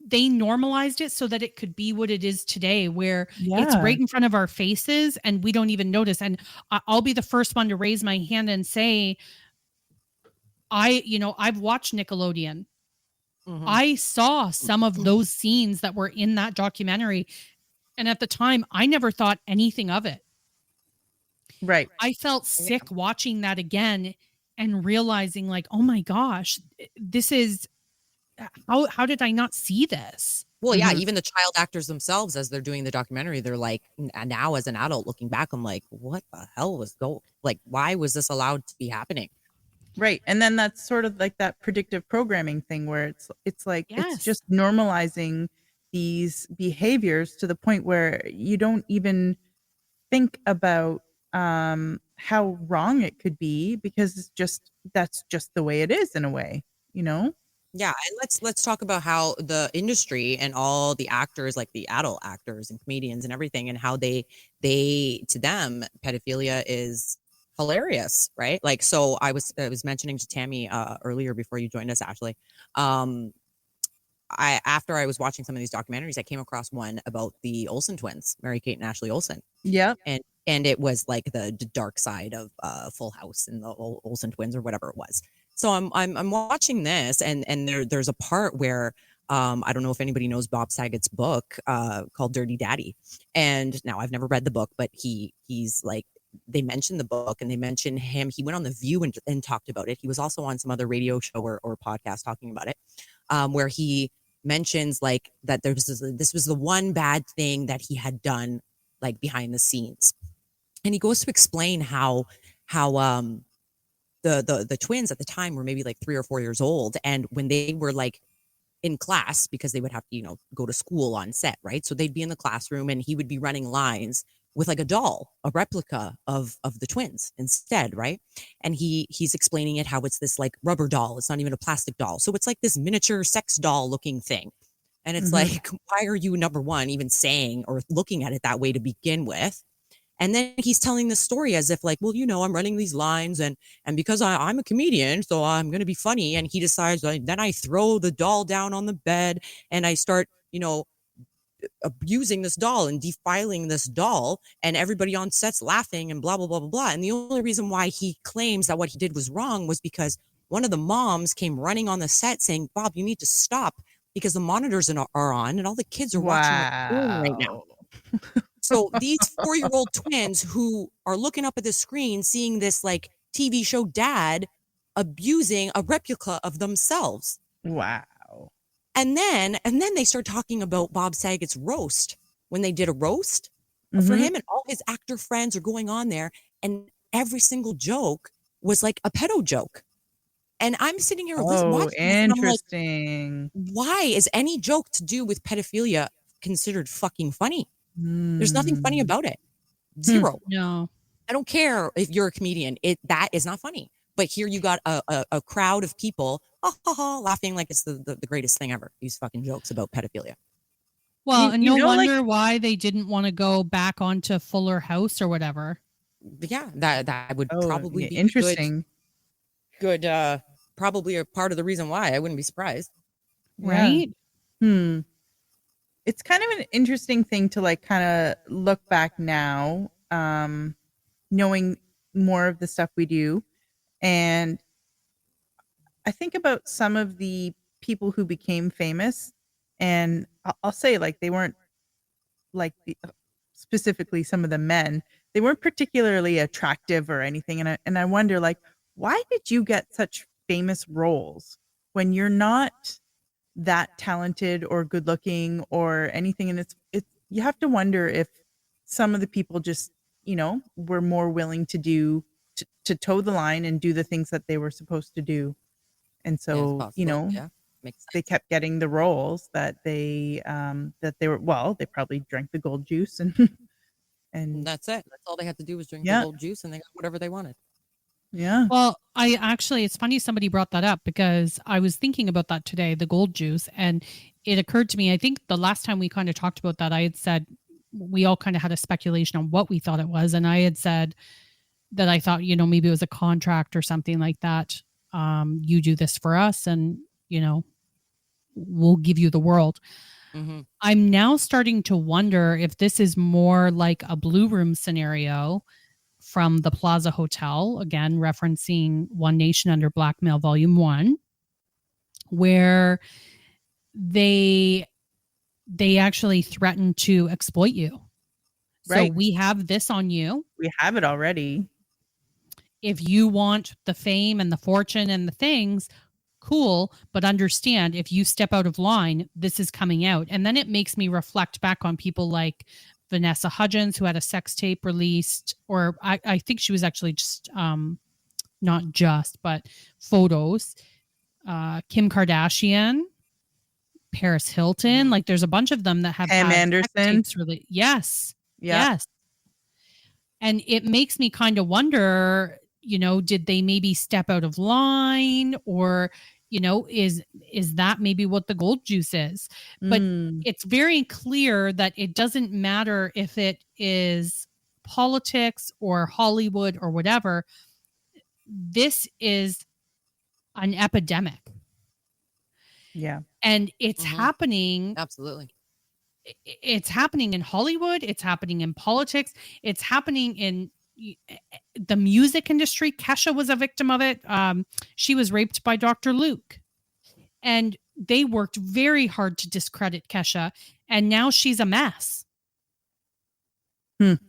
they normalized it so that it could be what it is today, where it's Yeah. right in front of our faces and we don't even notice. And I'll be the first one to raise my hand and say, I've watched Nickelodeon. Mhm. I saw some of those scenes that were in that documentary. And at the time, I never thought anything of it. Right. I felt sick watching that again and realizing, like, oh my gosh, this is how did I not see this? Well, yeah, Mhm. even the child actors themselves, as they're doing the documentary, they're like, now as an adult looking back, I'm like, what the hell was why was this allowed to be happening? Right. And then that's sort of like that predictive programming thing where it's like it's Yes. just normalizing these behaviors to the point where you don't even think about how wrong it could be, because that's just the way it is, in a way, you know? Yeah, and let's talk about how the industry and all the actors, like the adult actors and comedians and everything, and how they to them pedophilia is hilarious, right? Like, so I was mentioning to Tammy earlier before you joined us, Ashley. After I was watching some of these documentaries, I came across one about the Olsen twins, Mary Kate and Ashley Olsen. Yep. And it was like the dark side of Full House and the Olsen twins or whatever it was. So I'm watching this, and there's a part where I don't know if anybody knows Bob Saget's book called Dirty Daddy. And now I've never read the book, but he's like, they mention the book and they mention him. He went on The View and talked about it. He was also on some other radio show or podcast talking about it, where he mentions like that this was the one bad thing that he had done, like behind the scenes. And he goes to explain how the twins at the time were maybe like 3 or 4 years old, and when they were like in class, because they would have to go to school on set, right? So they'd be in the classroom and he would be running lines with like a doll, a replica of the twins instead, right? And he's explaining it, how it's this like rubber doll, it's not even a plastic doll, so it's like this miniature sex doll looking thing. And it's like, why are you, number one, even saying or looking at it that way to begin with? And then he's telling the story as if like, well, I'm running these lines and because I'm a comedian, so I'm going to be funny. And he decides, then I throw the doll down on the bed and I start, abusing this doll and defiling this doll, and everybody on set's laughing and blah, blah, blah, blah, blah. And the only reason why he claims that what he did was wrong was because one of the moms came running on the set saying, Bob, you need to stop because the monitors are on and all the kids are watching right now. So these 4-year-old twins who are looking up at the screen, seeing this like TV show dad abusing a replica of themselves. Wow. And then they start talking about Bob Saget's roast when they did a roast for Mhm. him, and all his actor friends are going on there, and every single joke was like a pedo joke. And I'm sitting here Oh, watching this, and I'm like, interesting. why is any joke to do with pedophilia considered fucking funny? There's nothing funny Hmm. about it. Zero. No. I don't care if you're a comedian. That is not funny. But here you got a crowd of people laughing like it's the greatest thing ever. These fucking jokes about pedophilia. Well, You- and you no know, like- wonder why they didn't want to go back onto Fuller House or whatever. Yeah, that would Oh, probably yeah, be interesting. good. Probably a part of the reason why. I wouldn't be surprised. Yeah. Right? It's kind of an interesting thing to like kind of look back now, knowing more of the stuff we do. And I think about some of the people who became famous, and I'll say like they weren't like specifically some of the men, they weren't particularly attractive or anything. And I wonder like, why did you get such famous roles when you're not that talented or good looking or anything? And it's you have to wonder if some of the people just, were more willing to do to toe the line and do the things that they were supposed to do. And Yeah, it's so, possible. Yeah, makes they sense. kept getting the roles that they were, they probably drank the gold juice and And and that's it. That's all they had to do was drink the yeah, gold juice, and they got whatever they wanted. yeah. Well, it's funny somebody brought that up because I was thinking about that today, the gold juice, and it occurred to me, I think the last time we kind of talked about that, I had said we all kind of had a speculation on what we thought it was. And I had said that I thought, maybe it was a contract or something like that. You do this for us and, we'll give you the world. Mm-hmm. I'm now starting to wonder if this is more like a Blue Room scenario from the Plaza Hotel, again, referencing One Nation Under Blackmail Volume 1, where they actually threaten to exploit you. Right. So we have this on you. We have it already. If you want the fame and the fortune and the things, cool, but understand if you step out of line, this is coming out. And then it makes me reflect back on people like Vanessa Hudgens, who had a sex tape released, or I think she was actually just not just, but photos. Kim Kardashian, Paris Hilton, like there's a bunch of them that have Pam had Anderson. sex tapes really. Yes. Yeah. Yes. And it makes me kind of wonder, did they maybe step out of line, or, is that maybe what the gold juice is? But it's very clear that it doesn't matter if it is politics or Hollywood or whatever. This is an epidemic. Yeah. And it's Mhm. happening. Absolutely. It's happening in Hollywood. It's happening in politics. It's happening in the music industry. Kesha was a victim of it. She was raped by Dr. Luke. And they worked very hard to discredit Kesha. And now she's a mess. And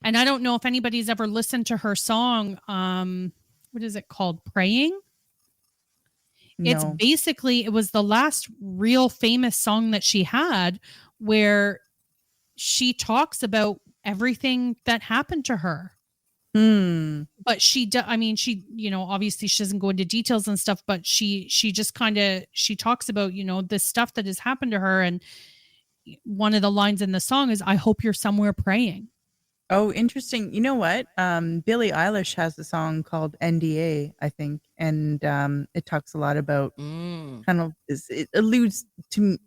I don't know if anybody's ever listened to her song. What is it called? Praying? It's No. basically, it was the last real famous song that she had where she talks about everything that happened to her. But she obviously she doesn't go into details and stuff, but she just she talks about, this stuff that has happened to her. And one of the lines in the song is, I hope you're somewhere praying. Oh, interesting. You know what? Billie Eilish has a song called NDA, I think. And it talks a lot about kind of, it alludes to,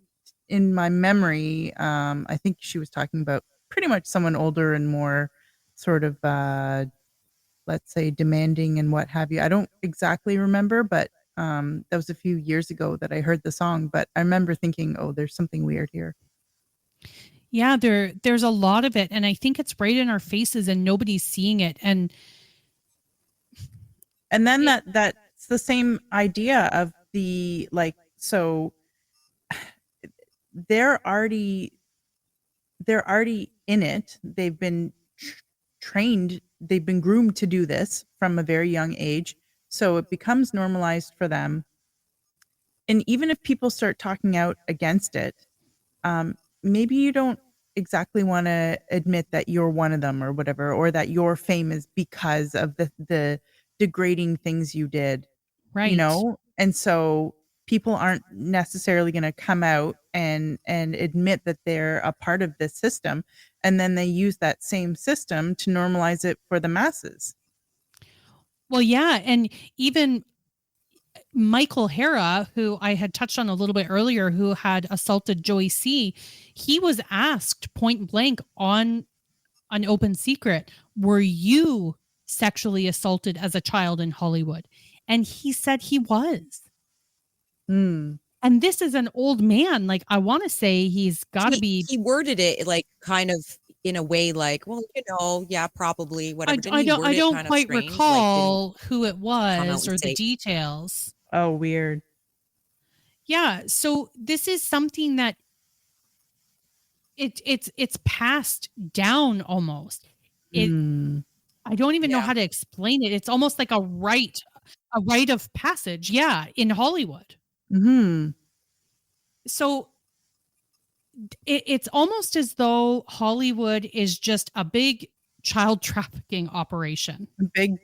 in my memory, I think she was talking about pretty much someone older and more sort of, let's say, demanding and what have you. I don't exactly remember, but that was a few years ago that I heard the song. But I remember thinking, oh, there's something weird here. Yeah, there's a lot of it. And I think it's right in our faces and nobody's seeing it. And then that's the same idea of the, like, so they're already in it. They've been trained, they've been groomed to do this from a very young age. So it becomes normalized for them. And even if people start talking out against it, maybe you don't exactly want to admit that you're one of them or whatever, or that your fame is because of the degrading things you did, Right. And so people aren't necessarily going to come out and admit that they're a part of this system, and then they use that same system to normalize it for the masses. Well, yeah. And even Michael Hara, who I had touched on a little bit earlier, who had assaulted Joey C., he was asked point blank on an Open Secret, were you sexually assaulted as a child in Hollywood? And he said he was. Mm. And this is an old man. Like, I want to say he's got to be. He worded it like kind of in a way like, well, yeah, probably, whatever. I don't quite recall who it was or the details. Oh, weird. Yeah. So this is something that it's passed down almost. I don't even know how to explain it. It's almost like a rite of passage. Yeah, in Hollywood. Mm-hmm. So it's almost as though Hollywood is just a big child trafficking operation. A big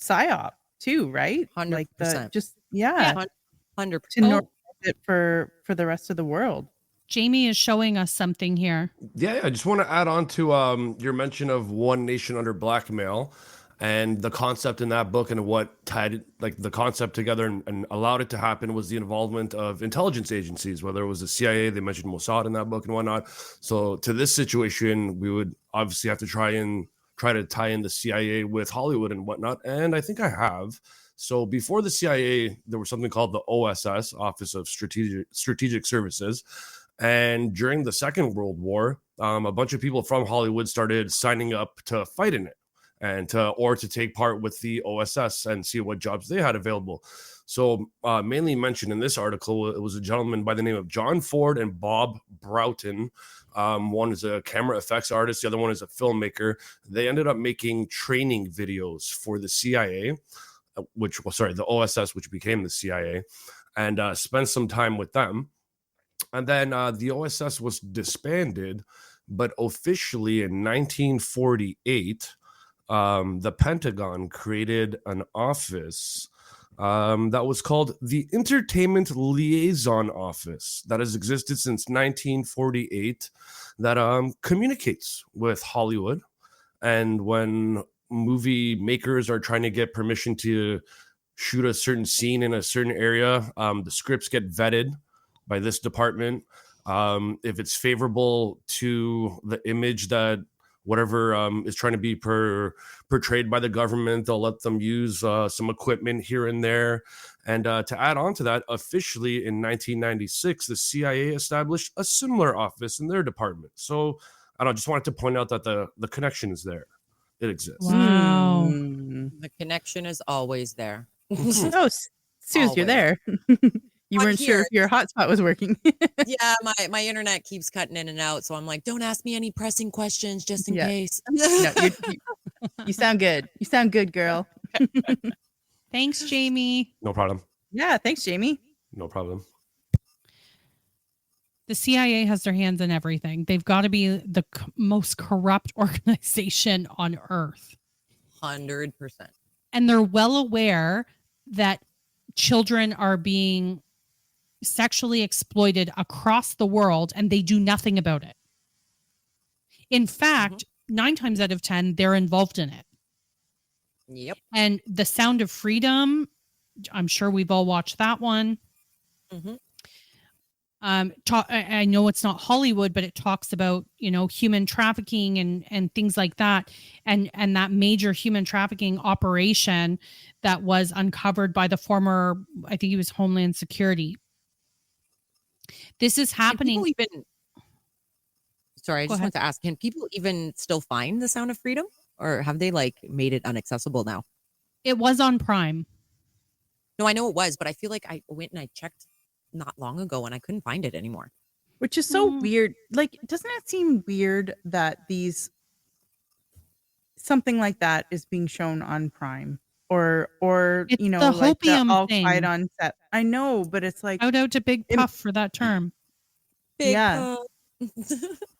psyop too, right? 100%. Like 100%. To normalize it for the rest of the world. Jamie is showing us something here. Yeah, I just want to add on to your mention of One Nation Under Blackmail and the concept in that book, and what tied the concept together and allowed it to happen was the involvement of intelligence agencies, whether it was the CIA, they mentioned Mossad in that book and whatnot. So to this situation, we would obviously have to try to tie in the CIA with Hollywood and whatnot. And I think I have. So before the CIA, there was something called the OSS, Office of Strategic Services. And during the Second World War, a bunch of people from Hollywood started signing up to fight in it and to take part with the OSS and see what jobs they had available. So mainly mentioned in this article, it was a gentleman by the name of John Ford and Bob Broughton. One is a camera effects artist. The other one is a filmmaker. They ended up making training videos for the CIA, the OSS, which became the CIA, and spent some time with them. And then the OSS was disbanded, but officially in 1948, the Pentagon created an office that was called the Entertainment Liaison Office that has existed since 1948 that communicates with Hollywood. And when movie makers are trying to get permission to shoot a certain scene in a certain area, the scripts get vetted by this department. If it's favorable to the image that whatever is trying to be portrayed by the government, they'll let them use some equipment here and there. And to add on to that, officially in 1996, the CIA established a similar office in their department. So I just wanted to point out that the connection is there. It exists. Wow. The connection is always there. Oh, Suze, you're there. You weren't sure if your hotspot was working. Yeah, my internet keeps cutting in and out, so I'm like, don't ask me any pressing questions just in case. No, you sound good. You sound good, girl. Thanks, Jamie. No problem. Yeah, thanks, Jamie. No problem. The CIA has their hands in everything. They've got to be the most corrupt organization on earth. 100%. And they're well aware that children are being sexually exploited across the world, and they do nothing about it. In fact, 9 times out of 10, they're involved in it. Yep. And The Sound of Freedom, I'm sure we've all watched that one. Mm-hmm. I know it's not Hollywood, but it talks about, human trafficking and things like that. And that major human trafficking operation that was uncovered by the former, I think he was Homeland Security. This is happening. Sorry, I just want to ask, can people even still find The Sound of Freedom, or have they made it inaccessible now? It was on Prime. No, I know it was, but I feel like I went and I checked not long ago and I couldn't find it anymore. Which is so weird. Doesn't it seem weird that something like that is being shown on Prime or It's you know, the like the hopium all quiet thing. on set. I know, but it's like Shout out to Big it- Puff for that term. Big Yeah.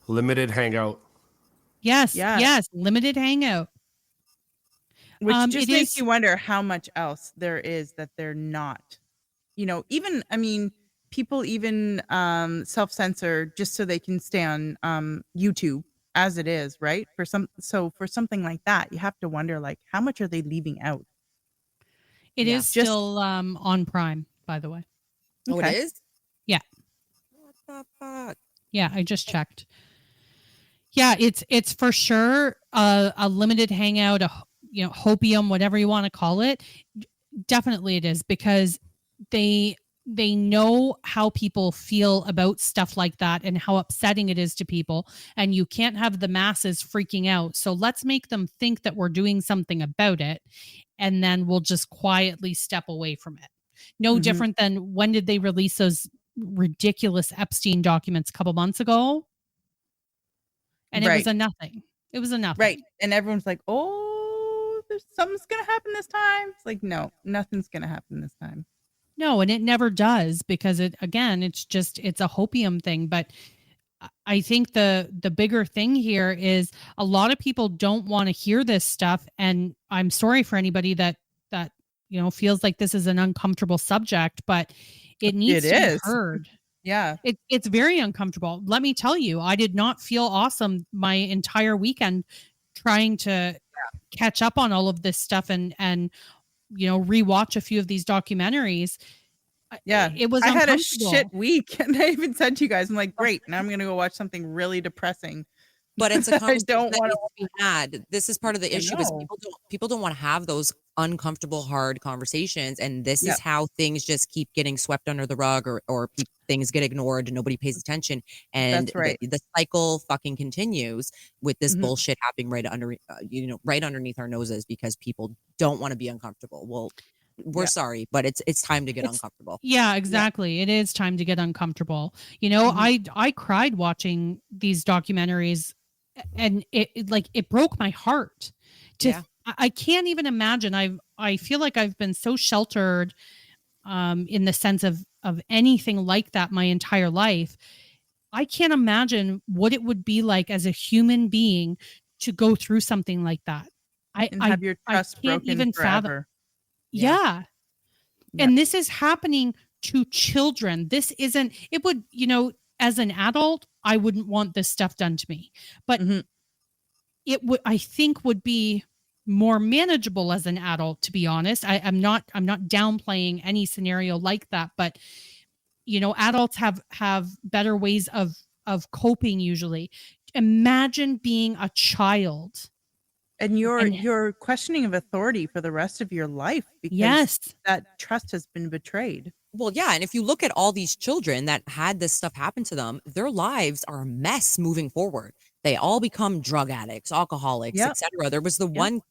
Limited hangout. Yes, Yeah. yes, limited hangout. Which It just makes is you wonder how much else there is that they're not. You know, even I mean, people even self-censor just so they can stay on YouTube as it is, right? For something like that, you have to wonder like how much are they leaving out? it Yeah. is Just still on Prime, by the way. Oh, it okay. is? Yeah. What the fuck? Yeah, I just checked. Yeah, it's for sure a limited hangout, hopium, whatever you want to call it. Definitely it is, because they know how people feel about stuff like that and how upsetting it is to people, and you can't have the masses freaking out. So let's make them think that we're doing something about it, and then we'll just quietly step away from it. No Mhm. different than when did they release those ridiculous Epstein documents a couple months ago? And it was Right. a nothing. It was a nothing. Right. And everyone's like, "Oh, there's something's going to happen this time." It's like, "No, nothing's going to happen this time." No, and it never does, because it's a hopium thing. But I think the bigger thing here is a lot of people don't want to hear this stuff, and I'm sorry for anybody that feels like this is an uncomfortable subject, but it needs It to be is. heard. Yeah. It's very uncomfortable. Let me tell you, I did not feel awesome my entire weekend trying to catch up on all of this stuff and rewatch a few of these documentaries. Yeah. It was I had a uncomfortable. shit week and I even said to you guys, I'm like, "Great, now I'm going to go watch something really depressing." But it's a I conversation don't that want needs to be had. This is part of the I issue, is know. people don't want to have those uncomfortable, hard conversations, and this Yep. is how things just keep getting swept under the rug, or things get ignored and nobody pays attention, and That's right. the cycle fucking continues with this Mhm. bullshit happening right underneath our noses, because people don't want to be uncomfortable. Well, we're Yeah. sorry, but it's time to get It's- uncomfortable. Yeah, exactly. It is time to get uncomfortable. I cried watching these documentaries, and it broke my heart. Yeah. I can't even imagine. I feel like I've been so sheltered in the sense of anything like that my entire life. I can't imagine what it would be like as a human being to go through something like that. And have your I trust can't broken even fathom. forever. Yeah. Yeah. Yeah. And this is happening to children. This isn't, it would, as an adult, I wouldn't want this stuff done to me, but Mhm. it would, I think, would be more manageable as an adult, to be honest. I'm not downplaying any scenario like that, but adults have better ways of coping usually. Imagine being a child. And you're And you're questioning of authority for the rest of your life because yes, that trust has been betrayed. Well, yeah, and if you look at all these children that had this stuff happen to them, their lives are a mess moving forward. They all become drug addicts, alcoholics, Yep. etc. There was the one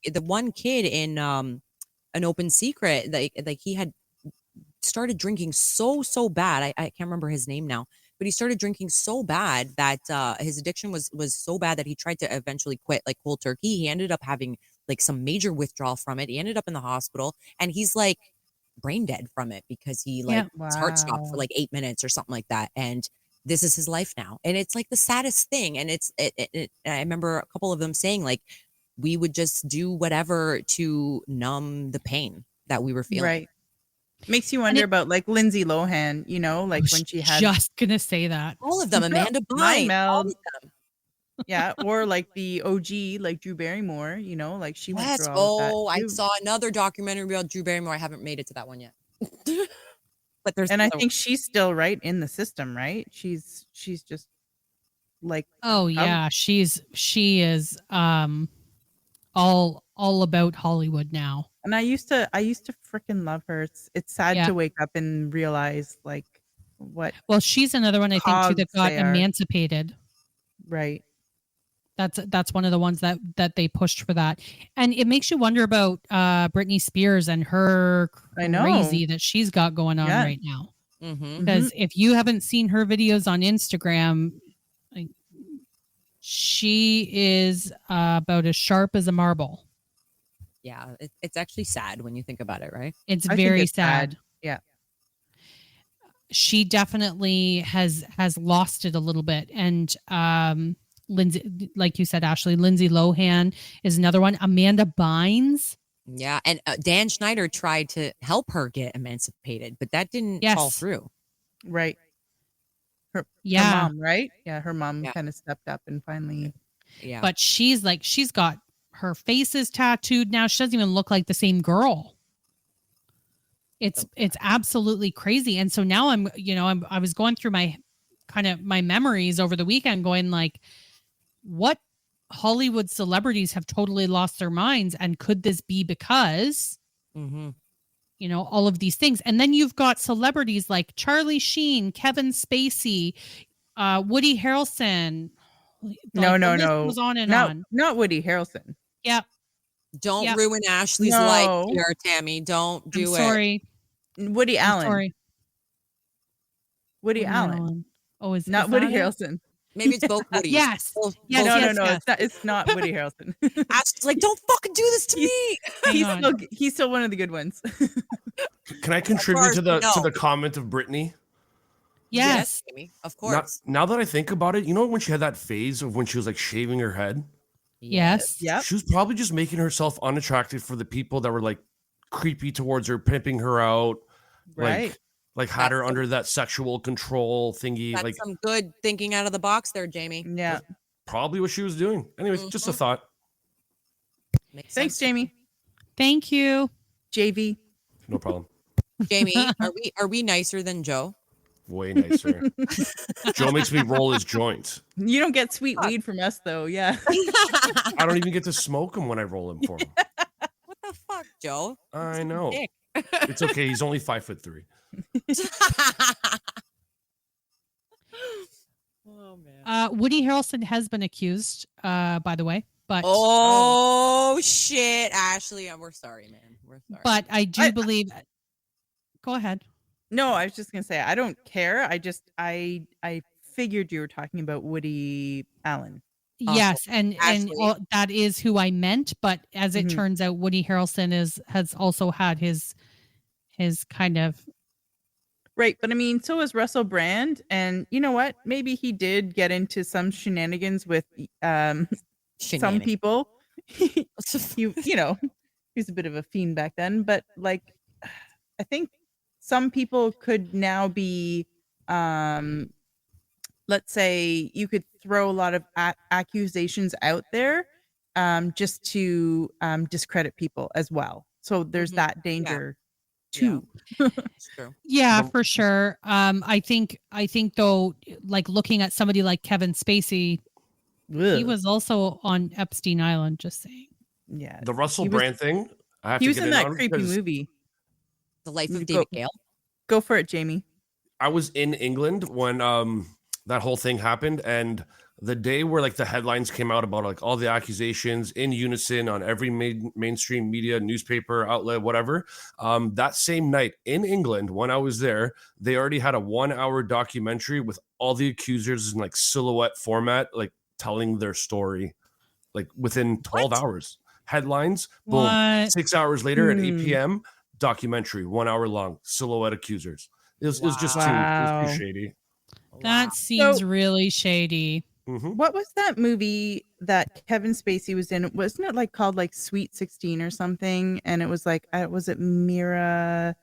kid in an open secret, like he had started drinking so bad. I can't remember his name now, but he started drinking so bad that his addiction was so bad that he tried to eventually quit, like cold turkey. He ended up having like some major withdrawal from it. He ended up in the hospital, and he's like brain dead from it because he Yeah. his heart stopped for Wow. like 8 minutes or something like that. And this is his life now, and it's like the saddest thing. And I remember a couple of them saying like, we would just do whatever to numb the pain that we were feeling. Right. Makes you And wonder it, about like Lindsay Lohan, I like was when she had just gonna say that. All of them, Amanda Mind Bynes, all Meld. of them. Yeah, or like the OG, like Drew Barrymore, like she went Yes. through all of that Oh, I too. saw another documentary about Drew Barrymore. I haven't made it to that one yet. But there's And I another think she's still right in the system, right? She's just like Oh yeah, she is all about Hollywood now. and I used to freaking love her. It's sad Yeah. to wake up and realize like what Well, she's another one I think too that cogs got they are. emancipated. Right. That's one of the ones that they pushed for that. And it makes you wonder about Britney Spears and her I know. crazy that she's got going on Yeah. right now. Mhm. Because if you haven't seen her videos on Instagram, like, she is about as sharp as a marble. Yeah, it's actually sad when you think about it, right? It's I think very it's sad. Yeah. She definitely has lost it a little bit. And Lindsay, like you said, Ashley, Lindsay Lohan is another one. Amanda Bynes. Yeah, and Dan Schneider tried to help her get emancipated, but that didn't fall Yes. through. Right. Her Yeah. mom, right? Yeah, her mom Yeah. kind of stepped up and finally. Yeah, But she's got her face is tattooed now. She doesn't even look like the same girl. It's absolutely crazy. And so now I was going through my memories over the weekend going like, what Hollywood celebrities have totally lost their minds? And could this be because, all of these things? And then you've got celebrities like Charlie Sheen, Kevin Spacey, Woody Harrelson. No. Goes on and on. Not Woody Harrelson. Yep. don't ruin Ashley's life here, Tammy. Don't do I'm it. sorry. Woody Allen. Sorry. Woody Allen. Oh, is Not is Woody that it? Harrelson. Maybe it's both Woodies. Yes. Both- Yes, both- No. yes. It's not Woody Harrelson. Ashley's like, don't fucking do this to me. Hang on. he's still one of the good ones. Can I contribute course, to the no. comment of Brittany? Yes. Tammy, of course. Now that I think about it, when she had that phase of when she was like shaving her head, Yes. Yep. she was probably just making herself unattractive for the people that were like creepy towards her, pimping her out, Right. like had her under that sexual control thingy. That's Like some good thinking out of the box there, Jamie. Yeah. probably what she was doing. Anyways, just a thought. Makes Thanks, sense. Jamie. Thank you. JV. No problem. Jamie, are we nicer than Joe? Way nicer. Joe makes me roll his joints. You don't get sweet weed from us, though. Yeah. I don't even get to smoke him when I roll him for him. What the fuck, Joe? I know. Dick. It's okay. He's only 5'3". Oh man. Woody Harrelson has been accused, by the way, but Oh shit, Ashley, we're sorry, man. We're sorry. but I do believe. Go ahead. No, I was just gonna say I don't care. I figured you were talking about Woody Allen. Yes, and Ashley. that is who I meant. But as it Mhm. turns out, Woody Harrelson has also had his kind of Right, but I mean, so is Russell Brand, and you know what? Maybe he did get into some shenanigans with some Shenanigans. people. he was a bit of a fiend back then, but like I think some people could now be let's say you could throw a lot of accusations out there just to discredit people as well. So there's that danger too. It's true. Yeah, for sure. I think though, like looking at somebody like Kevin Spacey, he was also on Epstein Island. Just saying. Yeah. The Russell He was- Brand thing. I have He to was get in that on creepy because movie. The Life You of go- David Gale. Go for it, Jamie. I was in England when that whole thing happened, and the day where like the headlines came out about like all the accusations in unison on every mainstream media, newspaper outlet, whatever. That same night in England, when I was there, they already had a 1-hour documentary with all the accusers in like silhouette format, like telling their story, like within 12 hours. Headlines, boom. What? 6 hours later at 8 p.m. documentary, 1 hour long, silhouette accusers. It was just too, it was Wow. too shady. That seems really shady. Mhm. What was that movie that Kevin Spacey was in? Wasn't it like called like Sweet 16 or something? And it was like, was it Mira?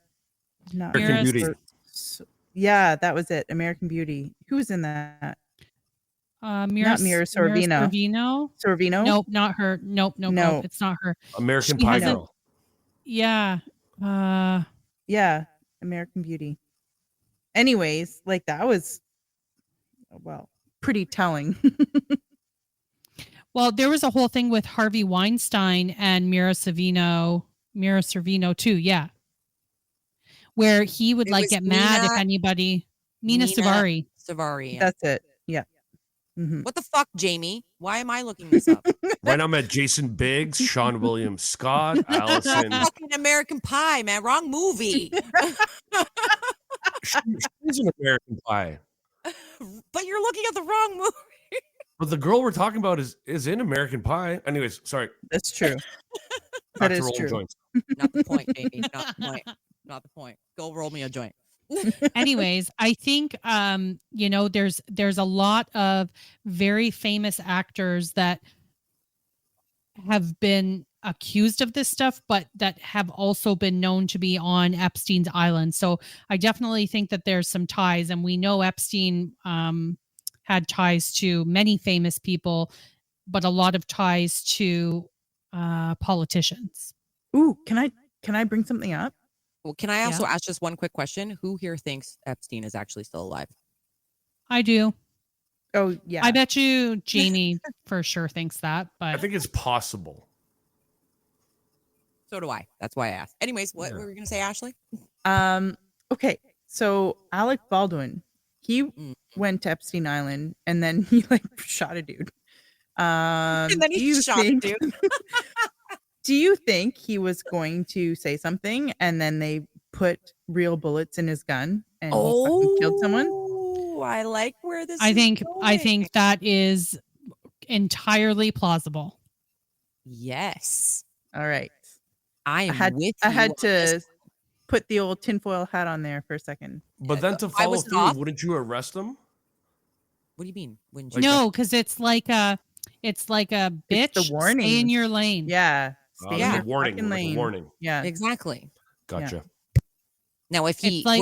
Not American Mira's- Beauty. Yeah, that was it. American Beauty. Who was in that? Mira Mira Sorvino. Sorvino? Nope, not her. Nope, No. it's not her. American She Pie hasn't- Girl. Yeah. Yeah, American Beauty. Anyways, like that was, well, pretty telling. Well, there was a whole thing with Harvey Weinstein and Mira Sorvino too. Yeah. Where he would It like was get mad if Mina- anybody. Mina Mina- Savari. Savari. Yeah. That's it. Yeah. Mhm. What the fuck, Jamie? Why am I looking this up? Right now I'm at Jason Biggs, Sean William Scott, Allison. Fucking American Pie, man. Wrong movie. She's an American Pie. But you're looking at the wrong movie. But the girl we're talking about is in American Pie. Anyways, sorry. That's true. Back That to is rolling true. joints. Not the point, Jamie. Not the point. Not the point. Go roll me a joint. Anyways, I think there's a lot of very famous actors that have been accused of this stuff, but that have also been known to be on Epstein's island. So I definitely think that there's some ties, and we know Epstein had ties to many famous people, but a lot of ties to politicians. Ooh, can I bring something up? Well, can I also Yeah. ask just one quick question? Who here thinks Epstein is actually still alive? I do. Oh yeah. I bet you Jamie for sure thinks that, but I think it's possible. So do I. That's why I asked. Anyways, what were you going to say, Ashley? Okay. So Alec Baldwin, he went to Epstein Island and then he like shot a dude. And then do he you shot a think- dude. Do you think he was going to say something and then they put real bullets in his gun and he fucking killed someone? Oh, I like where this I is think going. that is entirely plausible. Yes. All right. I am had- with I you had on this. to put the old tinfoil hat on there for a second. But Yeah, then but to I follow was through, off. wouldn't you arrest them? What do you mean? When Like No, because it's like a It's bitch. the Stay in warning. your lane. Yeah. Stay in Yeah. your warning, fucking like a lane. warning. Yeah. Exactly. Gotcha. Now, if he It's like-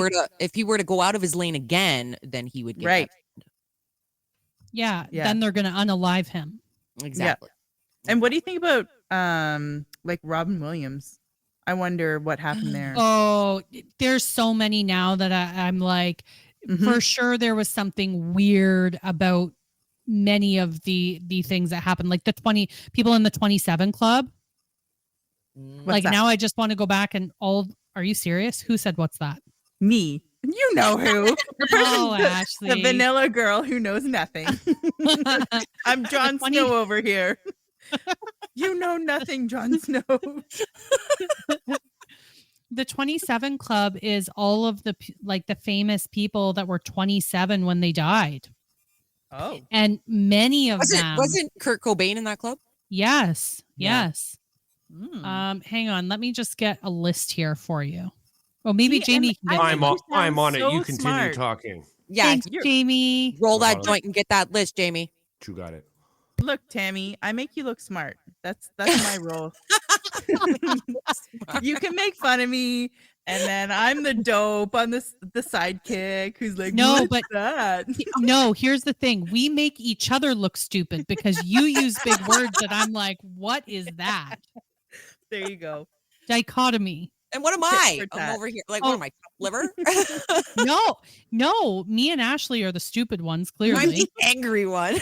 were to go out of his lane again, then he would get Right. Yeah. Yeah. Then they're gonna unalive him. exactly. And what do you think about like Robin Williams? I wonder what happened there. Oh, there's so many now that I'm like, Mhm. for sure there was something weird about many of the things that happened, like the 20 people in the 27 club. Mm. What's like that? now I just want to go back and all. Are you serious? Who said what's that? Me. You know who. The person, Oh, the Ashley. vanilla girl who knows nothing. I'm Jon 20 Snow over here. You know nothing, Jon Snow. The 27 club is all of the the famous people that were 27 when they died, Oh. and many of them. Wasn't Kurt Cobain in that club? Yes. Yeah. Yes. Mm. Hang on. Let me just get a list here for you. Well, maybe See, Jamie and can get I it. think you I'm on sound it. You so continue smart. talking. Yeah. Thanks, you're- Jamie. Roll that Hold on. joint and get that list, Jamie. You got it. Look, Tammy, I make you look smart. That's my role. You can make fun of me, and then I'm the dope on the sidekick who's like, No, "What's but- that?" No, here's the thing. We make each other look stupid because you use big words that I'm like, what is that? There you go. Dichotomy. And what am Tit I? for I'm tat. over here. Like, Oh. what am I? Liver? No, me and Ashley are the stupid ones, I'm clearly. the angry one.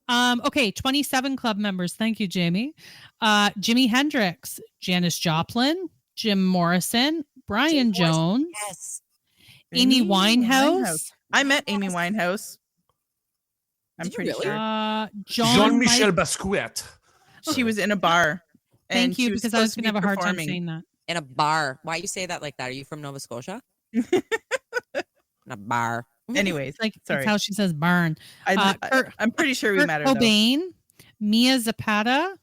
Okay, 27 club members. Thank you, Jamie. Jimi Hendrix, Janis Joplin, Jim Morrison, Brian Jim Morrison. Jones, Yes. Amy Winehouse, I met Amy Winehouse. I'm Did you pretty really? sure Jean-Michel Basquiat. she was in a bar. and Thank you, she was because I was supposed to going to have be a hard time performing. saying that. In a bar. Why you say that like that? Are you from Nova Scotia? In a bar. Anyways, It's like sorry. it's how she says burn. I'm pretty sure we Kurt met her though. Cobain, Mia Zapata,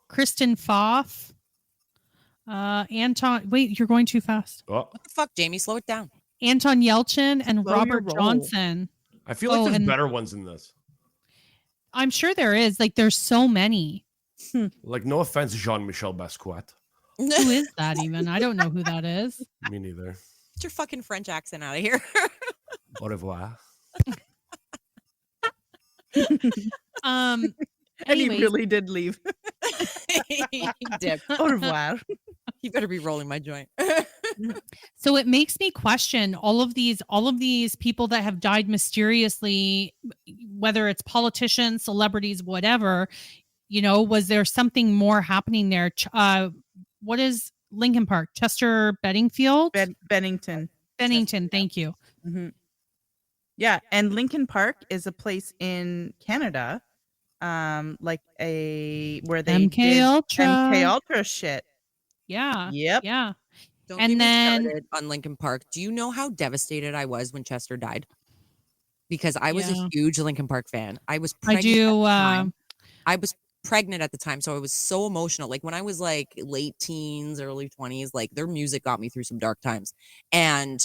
Kristen Pfaff, Anton. Wait, you're going too fast. Oh, What the fuck, Jamie? Slow it down. Anton Yelchin and Slow your Robert roll. Johnson. I feel like Oh, there's and- better ones than this. I'm sure there is. Like, there's so many. Like, no offense, Jean-Michel Basquiat. Who is that even? I don't know who that is. Me neither. Get your fucking French accent out of here. Au revoir. And Anyways, he really did leave. He dipped. Au revoir. You better be rolling my joint. so it makes me question all of these people that have died mysteriously, whether it's politicians, celebrities, whatever. Was there something more happening there? What is Lincoln Park? Chester Bedingfield? Bennington. Bennington, thank you. hmm Yeah, and Lincoln Park is a place in Canada, like where they MK did Ultra. MK Ultra shit. Yeah. Yep. Yeah. Don't And get me then- started on Lincoln Park. Do you know how devastated I was when Chester died? Because I was Yeah. a huge Lincoln Park fan. I was I pregnant at do. the time. I was pregnant at the time, so I was so emotional. Like when I was like late teens, early 20s, like their music got me through some dark times. And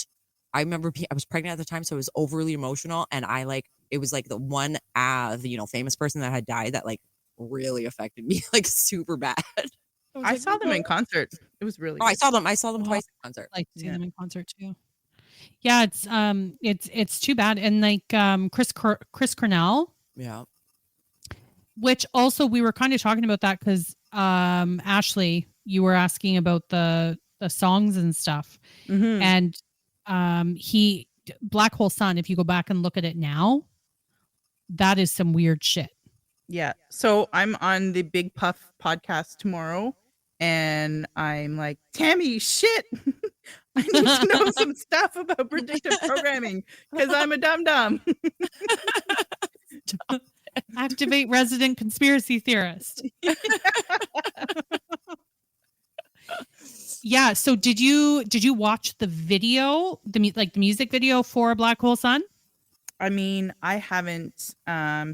I remember I was pregnant at the time, so I was overly emotional, and it was like the one famous person that had died that like really affected me like super bad. I saw them in concert. It was really Oh, good. I saw them twice in concert. Like to see Yeah. them in concert too. Yeah, it's too bad. And like Chris Cornell, Yeah. which also we were kind of talking about that because Ashley, you were asking about the songs and stuff. Mhm. And he Black Hole Sun, if you go back and look at it now, that is some weird shit. Yeah. So I'm on the Big Puff podcast tomorrow, and I'm like, Tammy, shit. I need to know some stuff about predictive programming because I'm a dum-dum. Activate resident conspiracy theorist. Yeah. So did you watch the video, the music video for Black Hole Sun? I mean, I haven't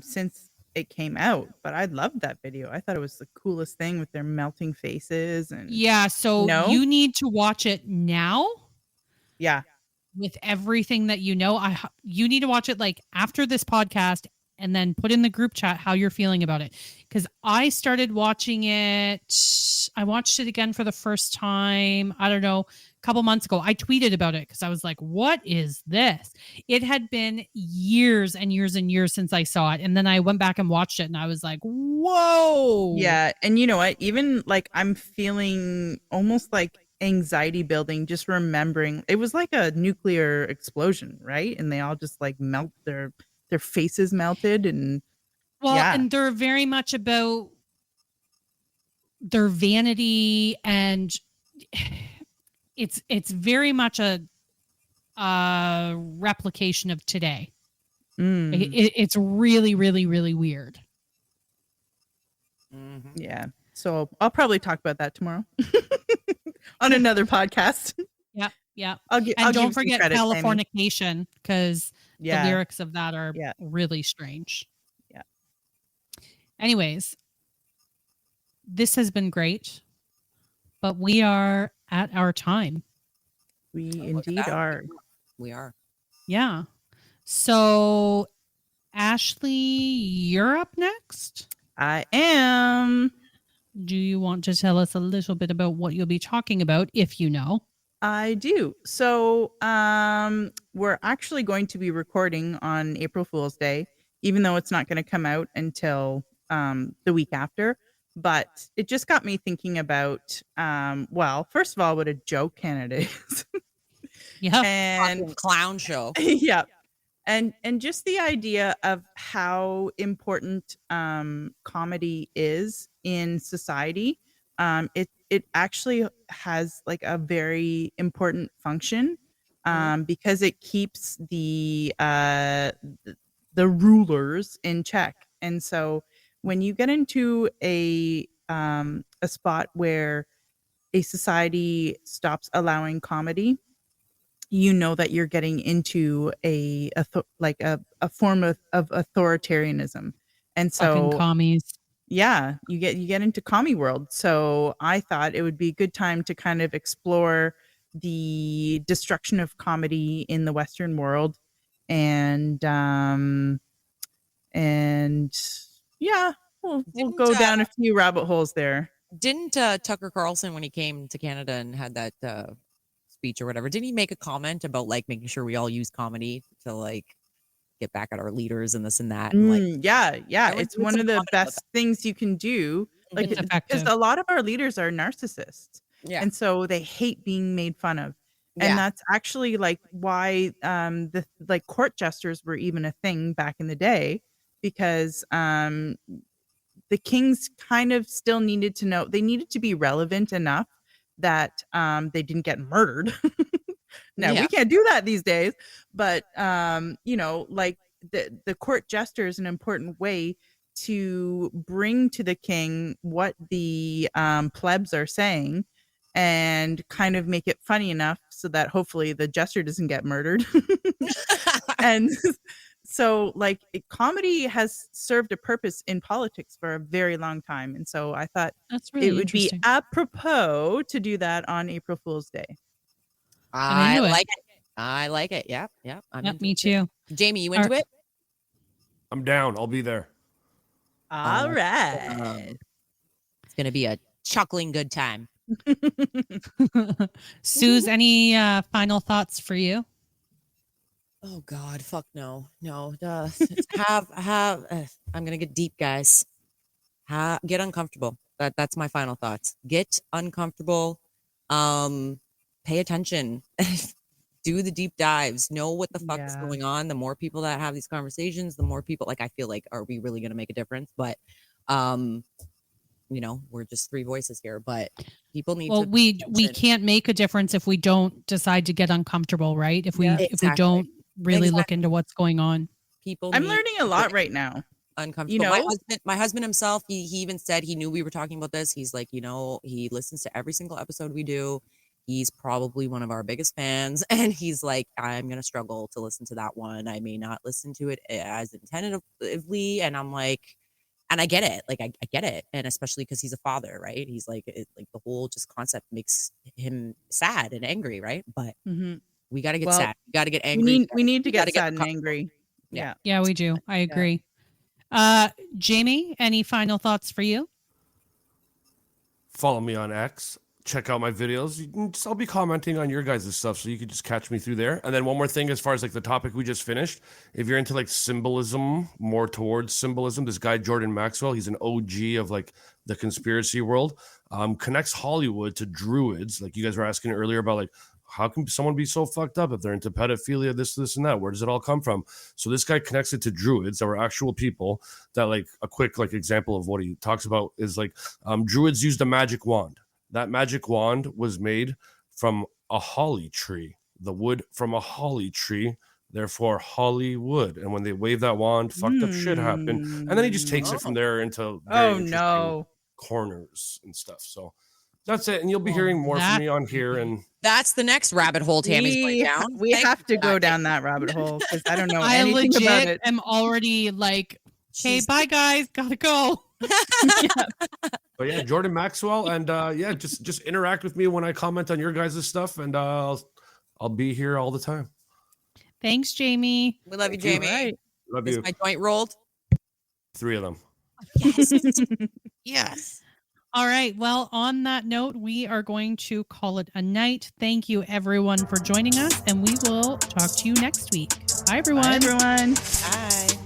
since it came out, but I loved that video. I thought it was the coolest thing with their melting faces and Yeah. So No? you need to watch it now yeah. with everything that you know. You need to watch it like after this podcast and then put in the group chat how you're feeling about it. Because I started watching it. I watched it again for the first time, I don't know, a couple months ago. I tweeted about it because I was like, what is this? It had been years and years and years since I saw it. And then I went back and watched it and I was like, whoa. Yeah. And you know what? Even like I'm feeling almost like anxiety building just remembering it was like a nuclear explosion, right? And they all just like melt, their faces melted. And Well, yeah. and they're very much about their vanity, and it's very much a replication of today. Mm, It's really, really, really weird. Mhm. yeah. So I'll probably talk about that tomorrow on another podcast. Yeah. I'll give And you don't some forget credit, Tammy. Californication, because Yeah. the lyrics of that are Yeah. really strange. Yeah. Anyways, this has been great, but we are at our time. We Look at indeed that. are. We are. Yeah. So, Ashley, you're up next. I am. Do you want to tell us a little bit about what you'll be talking about, if you know? I do. So, we're actually going to be recording on April Fool's Day, even though it's not going to come out until the week after. But it just got me thinking about, well, first of all, what a joke Canada is, Yeah. and Fucking clown show. yeah, and just the idea of how important comedy is in society. It actually has like a very important function because it keeps the rulers in check. And so when you get into a spot where a society stops allowing comedy, you know that you're getting into a form of authoritarianism. And Fucking so commies. yeah, you get into commie world. So I thought it would be a good time to kind of explore the destruction of comedy in the Western world. And yeah, we'll Didn't, go down a few rabbit holes there. Didn't Tucker Carlson, when he came to Canada and had that speech or whatever, didn't he make a comment about like making sure we all use comedy to like get back at our leaders and this and that? And, like, yeah, I would it's make one some of the comment about best things you can do. Like, It's because effective. a lot of our leaders are narcissists, yeah, and so they hate being made fun of. And yeah, that's actually like why the like court jesters were even a thing back in the day, because the kings kind of still needed to know, they needed to be relevant enough that they didn't get murdered. Now Yeah. we can't do that these days, but you know, like the court jester is an important way to bring to the king what the plebs are saying and kind of make it funny enough so that hopefully the jester doesn't get murdered. And So like comedy has served a purpose in politics for a very long time. And so I thought That's really it would be interesting. apropos to do that on April Fool's Day. I into it. like it. I like it. Yep. I'm Yep, into me it too. Jamie, you All into right. it? I'm down. I'll be there. All right. It's gonna be a chuckling good time. Suze, any final thoughts for you? Oh God, fuck no. Have I'm gonna get deep, guys. Get uncomfortable. That's my final thoughts. Get uncomfortable. Pay attention. Do the deep dives. Know what the fuck is going on. The more people that have these conversations, the more people, like, I feel like, are we really gonna make a difference? But we're just three voices here, but people need to we can't make a difference if we don't decide to get uncomfortable, right? If we don't really look into what's going on. I'm learning a lot right now. Uncomfortable. My husband himself, he even said he knew we were talking about this. He's like, he listens to every single episode we do. He's probably one of our biggest fans, and he's like, I'm gonna struggle to listen to that one. I may not listen to it as intentively, and I'm like, and I get it. Like, I get it, and especially because he's a father, right? He's like, like the whole just concept makes him sad and angry, right? But we got to get sad. We got to get angry. We need to get sad and angry. Yeah, we do. I agree. Jamie, any final thoughts for you? Follow me on X. Check out my videos. I'll be commenting on your guys' stuff, so you can just catch me through there. And then one more thing, as far as like the topic we just finished, if you're into like symbolism, more towards symbolism, this guy Jordan Maxwell, he's an OG of like the conspiracy world. Connects Hollywood to druids. Like you guys were asking earlier about like, how can someone be so fucked up if they're into pedophilia, this, and that? Where does it all come from? So this guy connects it to druids that were actual people that, like, a quick like example of what he talks about is like druids used a magic wand. That magic wand was made from a holly tree, the wood from a holly tree, therefore Hollywood. And when they wave that wand, fucked up shit happened. And then he just takes it from there into very interesting corners and stuff. So that's it. And you'll be hearing more from me on here. And that's the next rabbit hole Tammy's going down. We have to go down that rabbit hole because I don't know anything about it. I'm already like, hey, bye guys, gotta go. But yeah, Jordan Maxwell, and just interact with me when I comment on your guys' stuff, and I'll be here all the time. Thanks, Jamie. We love you, Jamie. Right. Love you. My joint rolled. 3 of them. Yes. Yes. All right. Well, on that note, we are going to call it a night. Thank you, everyone, for joining us, and we will talk to you next week. Bye, everyone. Bye, everyone. Bye.